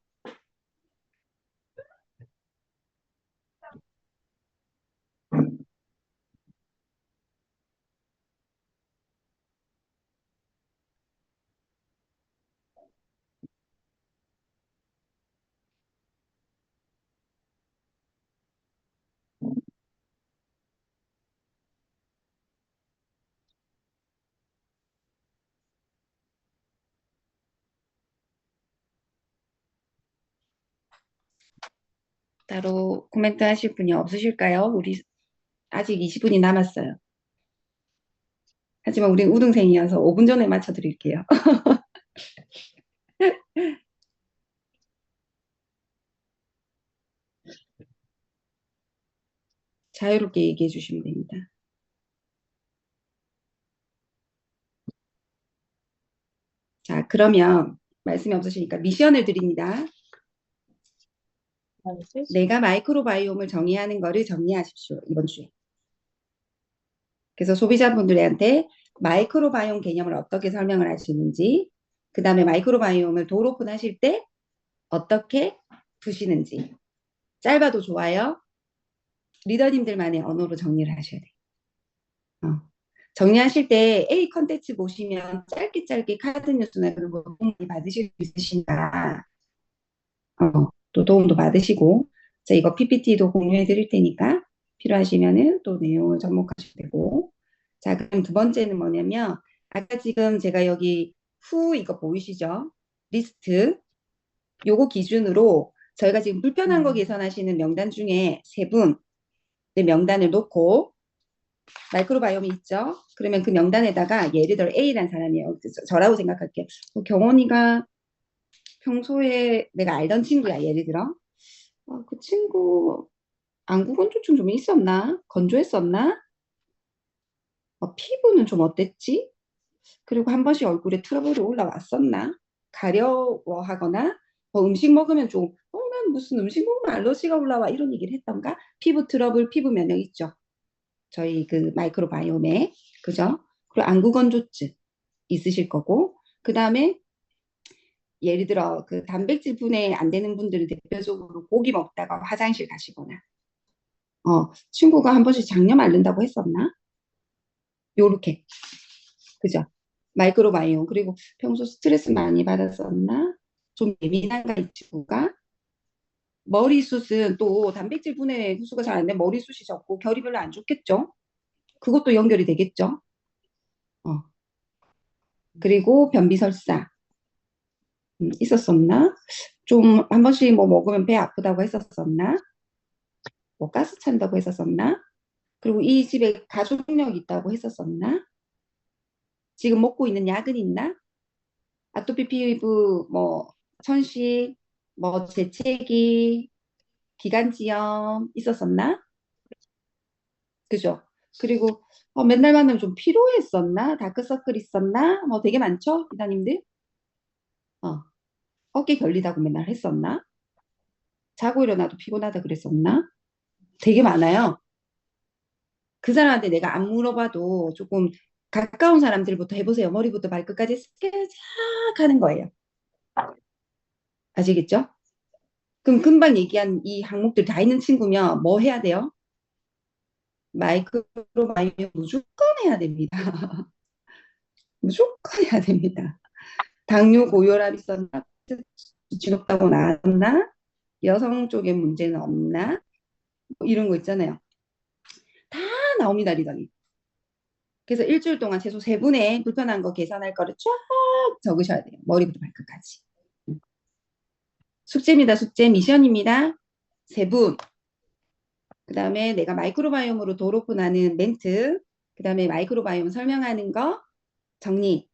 따로 코멘트 하실 분이 없으실까요? 우리 아직 20분이 남았어요. 하지만 우리 우등생이어서 5분 전에 맞춰 드릴게요. 자유롭게 얘기해 주시면 됩니다. 자, 그러면 말씀이 없으시니까 미션을 드립니다. 내가 마이크로바이옴을 정의하는 거를 정리하십시오. 이번 주에. 그래서 소비자분들한테 마이크로바이옴 개념을 어떻게 설명을 하시는지, 그 다음에 마이크로바이옴을 도어 오픈하실 때 어떻게 두시는지. 짧아도 좋아요. 리더님들만의 언어로 정리를 하셔야 돼요. 정리하실 때 A 컨텐츠 보시면 짧게 카드 뉴스나 그런 거 도움 많이 받으실 수 있으시니까 또 도움도 받으시고, 자, 이거 PPT도 공유해 드릴 테니까 필요하시면은 또 내용을 접목하셔도 되고. 자, 그럼 두 번째는 뭐냐면, 아까 지금 제가 여기 후 이거 보이시죠? 리스트. 요거 기준으로 저희가 지금 불편한 거 개선하시는 명단 중에 세 분의 명단을 놓고 마이크로바이옴이 있죠? 그러면 그 명단에다가 예를 들어 A라는 사람이에요. 저라고 생각할게요. 경원이가 평소에 내가 알던 친구야, 예를 들어. 그 친구 안구 건조증 좀 있었나? 건조했었나? 피부는 좀 어땠지? 그리고 한 번씩 얼굴에 트러블이 올라왔었나? 가려워하거나 음식 먹으면 좀 난 무슨 음식 먹으면 알러지가 올라와 이런 얘기를 했던가? 피부 트러블, 피부 면역 있죠? 저희 그 마이크로바이옴에 그죠? 그리고 안구 건조증 있으실 거고, 그 다음에 예를 들어 그 단백질 분해 안 되는 분들은 대표적으로 고기 먹다가 화장실 가시거나 친구가 한 번씩 장염 앓는다고 했었나? 요렇게 그죠? 마이크로바이옴. 그리고 평소 스트레스 많이 받았었나? 좀 예민한가 이 친구가? 머리숱은 또 단백질 분해 흡수가 잘 안 돼 머리숱이 적고 결이 별로 안 좋겠죠? 그것도 연결이 되겠죠? 어. 그리고 변비설사 있었었나? 좀 한 번씩 뭐 먹으면 배 아프다고 했었었나? 뭐 가스 찬다고 했었었나? 그리고 이 집에 가족력이 있다고 했었었나? 지금 먹고 있는 약은 있나? 아토피 피부, 뭐 천식, 뭐 재채기, 기관지염 있었었나? 그죠? 그리고 맨날 만나면 좀 피로했었나? 다크서클 있었나? 뭐 되게 많죠? 기사님들? 어깨 결리다고 맨날 했었나? 자고 일어나도 피곤하다 그랬었나? 되게 많아요. 그 사람한테 내가 안 물어봐도 조금 가까운 사람들부터 해보세요. 머리부터 발끝까지 스케치 하는 거예요. 아시겠죠? 그럼 금방 얘기한 이 항목들 다 있는 친구면 뭐 해야 돼요? 마이크로바이옴 무조건 해야 됩니다. 무조건 해야 됩니다. 당뇨 고혈압 있었나? 수치 높다고 나왔나? 여성 쪽에 문제는 없나? 뭐 이런 거 있잖아요. 다 나옵니다, 리더님. 그래서 일주일 동안 최소 세 분의 불편한 거 개선할 거를 쫙 적으셔야 돼요. 머리부터 발끝까지. 숙제입니다. 숙제 미션입니다. 세 분. 그 다음에 내가 마이크로바이옴으로 도어 오픈하는 멘트. 그 다음에 마이크로바이옴 설명하는 거 정리.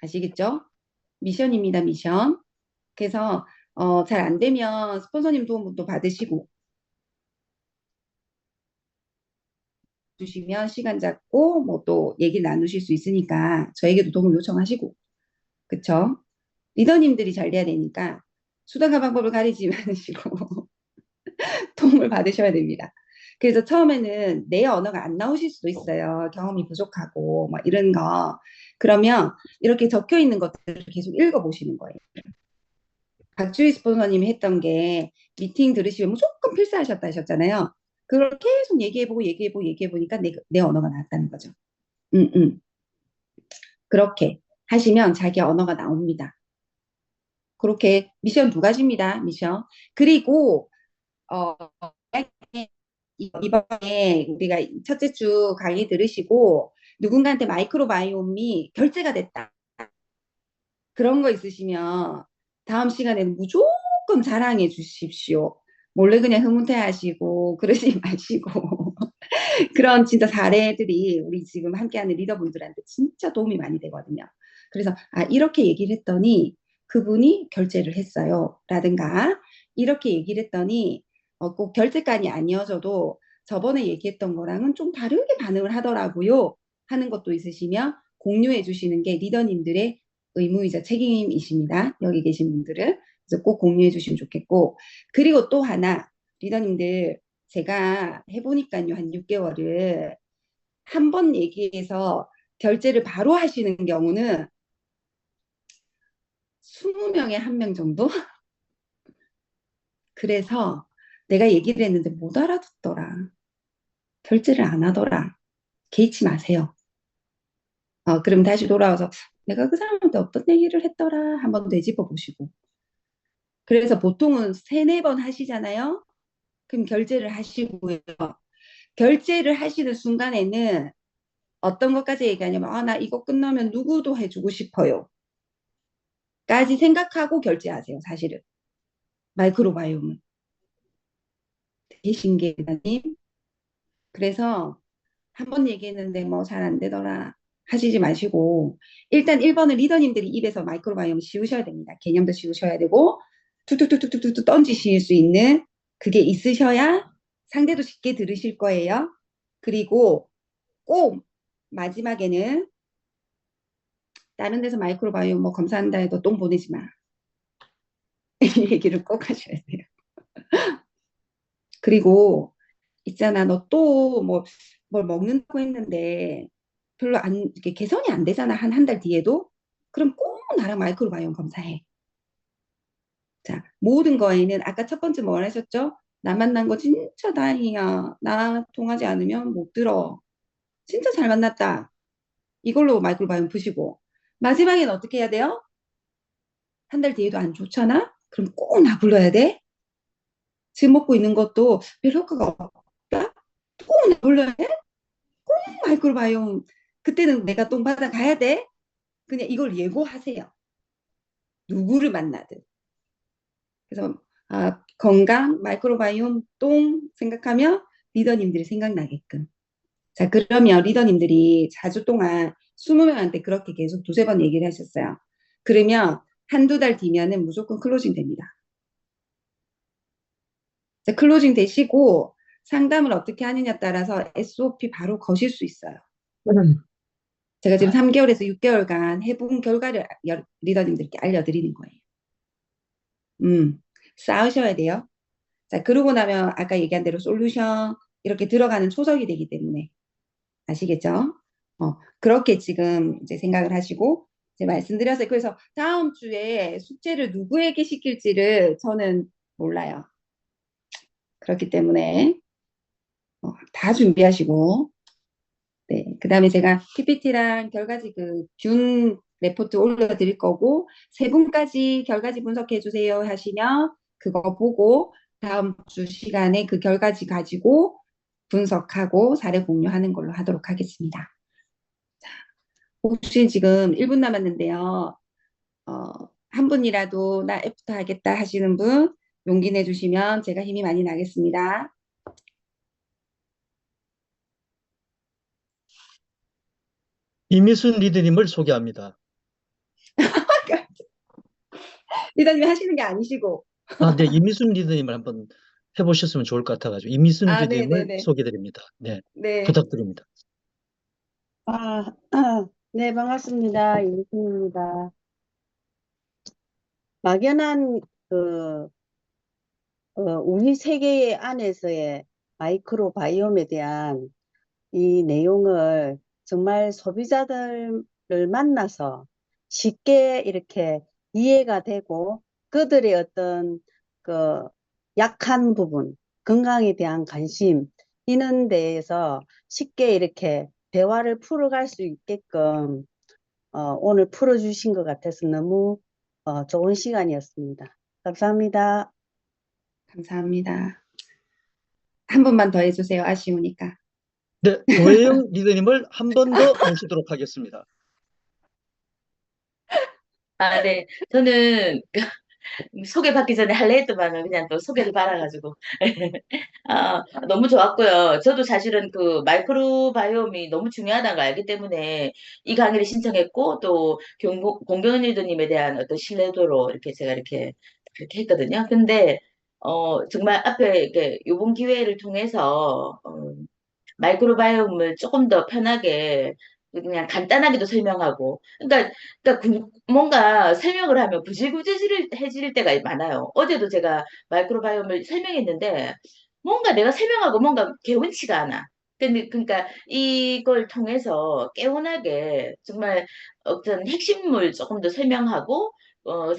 아시겠죠? 미션입니다. 미션. 그래서 잘 안 되면 스폰서님 도움도 받으시고 주시면 시간 잡고 뭐 또 얘기를 나누실 수 있으니까 저에게도 도움을 요청하시고 그쵸? 리더님들이 잘 돼야 되니까 수단과 방법을 가리지 않으시고 도움을 받으셔야 됩니다. 그래서 처음에는 내 언어가 안 나오실 수도 있어요. 경험이 부족하고 뭐 이런 거. 그러면 이렇게 적혀 있는 것들을 계속 읽어보시는 거예요. 박주희 스포너님이 했던 게 미팅 들으시면 무조건 필사하셨다 하셨잖아요. 그걸 계속 얘기해보니까 내 언어가 나왔다는 거죠. 그렇게 하시면 자기 언어가 나옵니다. 그렇게 미션 두 가지입니다. 미션. 그리고 어, 이번에 우리가 첫째 주 강의 들으시고 누군가한테 마이크로바이옴이 결제가 됐다. 그런 거 있으시면 다음 시간에는 무조건 자랑해 주십시오. 몰래 그냥 흐뭇해하시고 그러지 마시고 그런 진짜 사례들이 우리 지금 함께하는 리더분들한테 진짜 도움이 많이 되거든요. 그래서 이렇게 얘기를 했더니 그분이 결제를 했어요. 라든가 이렇게 얘기를 했더니 꼭 결재간이 아니어져도 저번에 얘기했던 거랑은 좀 다르게 반응을 하더라고요 하는 것도 있으시면 공유해 주시는 게 리더님들의 의무이자 책임이십니다. 여기 계신 분들은. 그래서 꼭 공유해 주시면 좋겠고, 그리고 또 하나 리더님들, 제가 해보니까요 한 6개월을 한 번 얘기해서 결제를 바로 하시는 경우는 20명에 한 명 정도? 그래서 내가 얘기를 했는데 못 알아듣더라. 결제를 안 하더라. 개의치 마세요. 그럼 다시 돌아와서 내가 그 사람한테 어떤 얘기를 했더라 한번 되짚어 보시고. 그래서 보통은 세네 번 하시잖아요. 그럼 결제를 하시고요. 결제를 하시는 순간에는 어떤 것까지 얘기하냐면, 나 이거 끝나면 누구도 해주고 싶어요 까지 생각하고 결제하세요. 사실은 마이크로바이옴은 되게 신기해요. 그래서 한 번 얘기했는데 뭐 잘 안 되더라 하시지 마시고, 일단 1번은 리더님들이 입에서 마이크로바이옴 씌우셔야 됩니다. 개념도 씌우셔야 되고 툭툭툭툭툭 던지실 수 있는 그게 있으셔야 상대도 쉽게 들으실 거예요. 그리고 꼭 마지막에는 다른 데서 마이크로바이옴 뭐 검사한다 해도 똥 보내지 마. 이 얘기를 꼭 하셔야 돼요. 그리고 있잖아, 너 또 뭐 뭘 먹는다고 했는데 별로 안 이렇게 개선이 안 되잖아. 한 달 뒤에도. 그럼 꼭 나랑 마이크로바이옴 검사해. 자, 모든 거에는 아까 첫 번째 뭐 하셨죠? 나 만난 거 진짜 다행이야. 나 통하지 않으면 못 들어. 진짜 잘 만났다. 이걸로 마이크로바이옴 푸시고. 마지막엔 어떻게 해야 돼요? 한 달 뒤에도 안 좋잖아? 그럼 꼭 나 불러야 돼. 지금 먹고 있는 것도 별 효과가 없다? 꼭 나 불러야 돼? 꼭 마이크로바이옴. 그때는 내가 똥 받아 가야 돼? 그냥 이걸 예고하세요. 누구를 만나든. 그래서 건강, 마이크로바이옴, 똥 생각하면 리더님들이 생각나게끔. 자, 그러면 리더님들이 4주 동안 20명한테 그렇게 계속 두세 번 얘기를 하셨어요. 그러면 한두 달 뒤면은 무조건 클로징 됩니다. 자, 클로징 되시고 상담을 어떻게 하느냐에 따라서 SOP 바로 거실 수 있어요. 제가 지금 3개월에서 6개월간 해본 결과를 리더님들께 알려드리는 거예요. 쌓으셔야 돼요. 자, 그러고 나면 아까 얘기한 대로 솔루션 이렇게 들어가는 초석이 되기 때문에 아시겠죠? 그렇게 지금 이제 생각을 하시고 이제 말씀드렸어요. 그래서 다음 주에 숙제를 누구에게 시킬지를 저는 몰라요. 그렇기 때문에 다 준비하시고, 네, 그다음에 제가 PPT랑 결과지 균 레포트 올려드릴 거고, 세 분까지 결과지 분석해 주세요 하시면 그거 보고 다음 주 시간에 그 결과지 가지고 분석하고 사례 공유하는 걸로 하도록 하겠습니다. 자, 혹시 지금 1분 남았는데요. 한 분이라도 나 애프터 하겠다 하시는 분 용기 내주시면 제가 힘이 많이 나겠습니다. 이미순 리더님을 소개합니다. 리더님 하시는 게 아니시고. 네, 이미순 리더님을 한번 해보셨으면 좋을 것 같아가지고 이미순 리더님을 네네네. 소개드립니다. 네, 네. 부탁드립니다. 네, 반갑습니다. 이미입니다. 막연한 그 우리 세계 안에서의 마이크로바이옴에 대한 이 내용을 정말 소비자들을 만나서 쉽게 이렇게 이해가 되고 그들의 어떤 그 약한 부분, 건강에 대한 관심 이런 데에서 쉽게 이렇게 대화를 풀어갈 수 있게끔 오늘 풀어주신 것 같아서 너무 좋은 시간이었습니다. 감사합니다. 감사합니다. 한 번만 더 해주세요. 아쉬우니까. 네, 조혜영 리더님을 한 번 더 모시도록 하겠습니다. 네. 저는 소개받기 전에 할래 했더만은 그냥 또 소개를 받아가지고. 너무 좋았고요. 저도 사실은 그 마이크로바이옴이 너무 중요하다는 걸 알기 때문에 이 강의를 신청했고 또 공병 리더님에 대한 어떤 신뢰도로 이렇게 제가 이렇게 그렇게 했거든요. 근데 정말 앞에 이렇게 요번 기회를 통해서 마이크로바이옴을 조금 더 편하게 그냥 간단하게도 설명하고 그러니까 뭔가 설명을 하면 구질구질해질 때가 많아요. 어제도 제가 마이크로바이옴을 설명했는데 뭔가 내가 설명하고 뭔가 개운치가 않아. 근데 그러니까 이걸 통해서 개운하게 정말 어떤 핵심물 조금 더 설명하고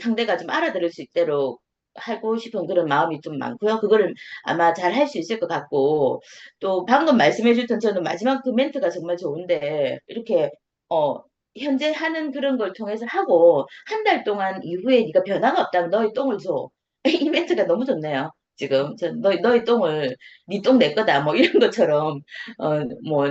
상대가 좀 알아들을 수 있도록 하고 싶은 그런 마음이 좀 많고요. 그거를 아마 잘 할 수 있을 것 같고 또 방금 말씀해 주셨던 저는 마지막 그 멘트가 정말 좋은데 이렇게 어 현재 하는 그런 걸 통해서 하고 한 달 동안 이후에 네가 변화가 없다면 너의 똥을 줘. 이 멘트가 너무 좋네요. 지금 너의 똥을 네 똥 내 거다 뭐 이런 것처럼 뭐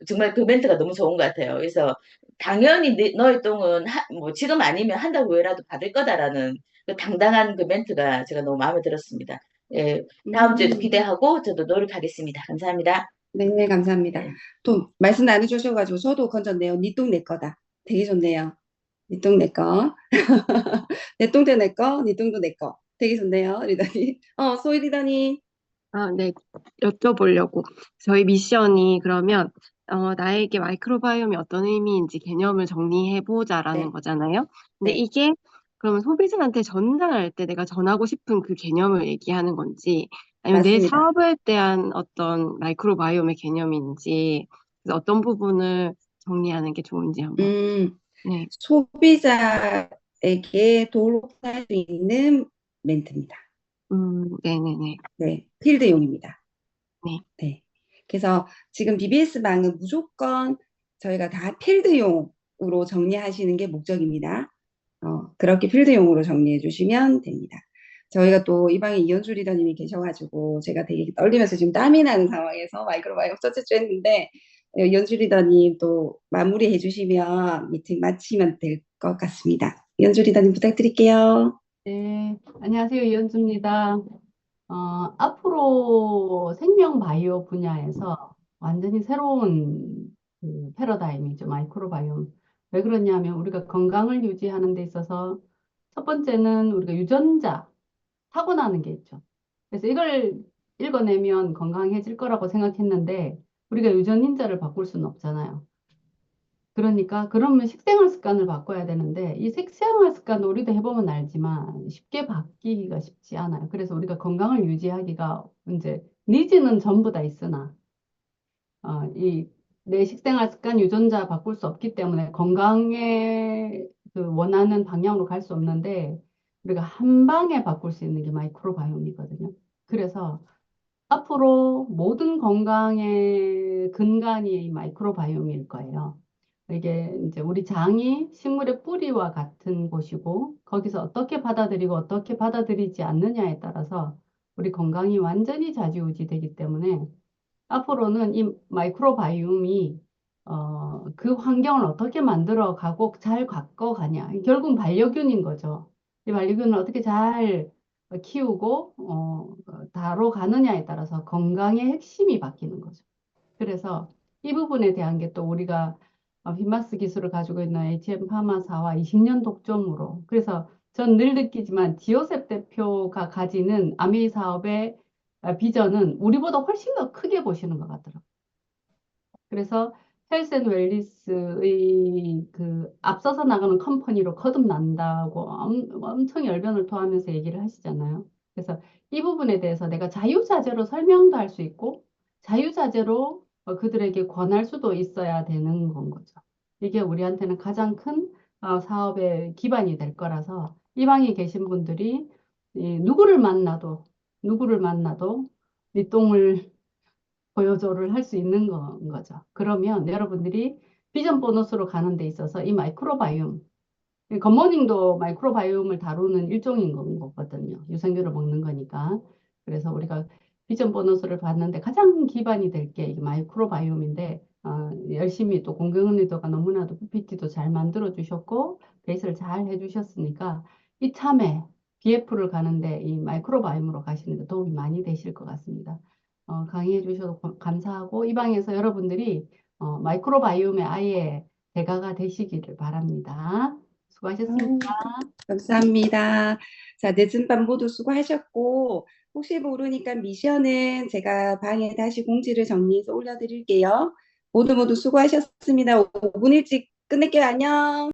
정말 그 멘트가 너무 좋은 것 같아요. 그래서 당연히 너의 똥은 뭐 지금 아니면 한 달 후에라도 받을 거다라는 그 당당한 그 멘트가 제가 너무 마음에 들었습니다. 예, 다음 주에도 음, 기대하고 저도 노력하겠습니다. 감사합니다. 네, 감사합니다. 네. 또 말씀 나눠주셔가지고 저도 건졌네요. 니 똥 내 거다. 되게 좋네요. 니 똥 내 거. 내 똥도 내 거, 니 똥도 내 거. 되게 좋네요, 리더님. 소희 리더님. 아, 네, 여쭤보려고. 저희 미션이 그러면 나에게 마이크로바이옴이 어떤 의미인지 개념을 정리해보자라는 네, 거잖아요. 근데 네, 이게 그러면 소비자한테 전달할 때 내가 전하고 싶은 그 개념을 얘기하는 건지, 아니면 내 맞습니다. 사업에 대한 어떤 마이크로바이옴의 개념인지, 그래서 어떤 부분을 정리하는 게 좋은지 한번. 음, 네, 소비자에게 도움할 수 있는 멘트입니다. 네네네. 네, 필드용입니다. 네. 네. 그래서 지금 BBS 방은 무조건 저희가 다 필드용으로 정리하시는 게 목적입니다. 그렇게 필드용으로 정리해 주시면 됩니다. 저희가 또 이 방에 이현주 리더님이 계셔가지고 제가 되게 떨리면서 지금 땀이 나는 상황에서 마이크로바이옴 서치주 했는데 이현주 리더님 또 마무리해 주시면 미팅 마치면 될 것 같습니다. 이현주 리더님 부탁드릴게요. 네, 안녕하세요. 이현주입니다. 앞으로 생명 바이오 분야에서 완전히 새로운 그 패러다임이죠. 마이크로바이옴. 왜 그러냐면 우리가 건강을 유지하는 데 있어서 첫 번째는 우리가 유전자, 타고나는 게 있죠. 그래서 이걸 읽어내면 건강해질 거라고 생각했는데 우리가 유전인자를 바꿀 수는 없잖아요. 그러니까 그러면 식생활 습관을 바꿔야 되는데 이 식생활 습관 우리도 해보면 알지만 쉽게 바뀌기가 쉽지 않아요. 그래서 우리가 건강을 유지하기가 이제 니즈는 전부 다 있으나 이 내 식생활 습관 유전자 바꿀 수 없기 때문에 건강에 그 원하는 방향으로 갈 수 없는데 우리가 한 방에 바꿀 수 있는 게 마이크로바이옴이거든요. 그래서 앞으로 모든 건강의 근간이 이 마이크로바이옴일 거예요. 이게 이제 우리 장이 식물의 뿌리와 같은 곳이고 거기서 어떻게 받아들이고 어떻게 받아들이지 않느냐에 따라서 우리 건강이 완전히 좌지우지되기 때문에 앞으로는 이 마이크로바이옴이 그 환경을 어떻게 만들어가고 잘 가꿔가냐. 결국 반려균인 거죠. 이 반려균을 어떻게 잘 키우고 다뤄가느냐에 따라서 건강의 핵심이 바뀌는 거죠. 그래서 이 부분에 대한 게 또 우리가 빈마스 기술을 가지고 있는 HM 파마사와 20년 독점으로 그래서 전 늘 느끼지만 지오셉 대표가 가지는 아메이 사업의 비전은 우리보다 훨씬 더 크게 보시는 것 같더라고요. 그래서 헬스앤웰리스의 그 앞서서 나가는 컴퍼니로 거듭난다고 엄청 열변을 토하면서 얘기를 하시잖아요. 그래서 이 부분에 대해서 내가 자유자재로 설명도 할 수 있고 자유자재로 그들에게 권할 수도 있어야 되는 건 거죠. 이게 우리한테는 가장 큰 사업의 기반이 될 거라서 이 방에 계신 분들이 누구를 만나도 네 똥을 보여줘를 할 수 있는 거죠. 그러면 여러분들이 비전 보너스로 가는 데 있어서 이 마이크로바이옴, 굿모닝도 마이크로바이옴을 다루는 일종인 거거든요. 유산균을 먹는 거니까. 그래서 우리가 비전 보너스를 받는데 가장 기반이 될 게 이 마이크로바이옴인데 열심히 또 공경은 리더가 너무나도 PPT도 잘 만들어 주셨고 베이스를 잘 해주셨으니까 이참에 BF를 가는데 이 마이크로바이옴으로 가시는 데 도움이 많이 되실 것 같습니다. 강의해 주셔서 감사하고 이 방에서 여러분들이 마이크로바이옴의 아예 대가가 되시기를 바랍니다. 수고하셨습니다. 감사합니다. 자, 늦은 밤 모두 수고하셨고, 혹시 모르니까 미션은 제가 방에 다시 공지를 정리해서 올려드릴게요. 모두 모두 수고하셨습니다. 5분 일찍 끝낼게요. 안녕.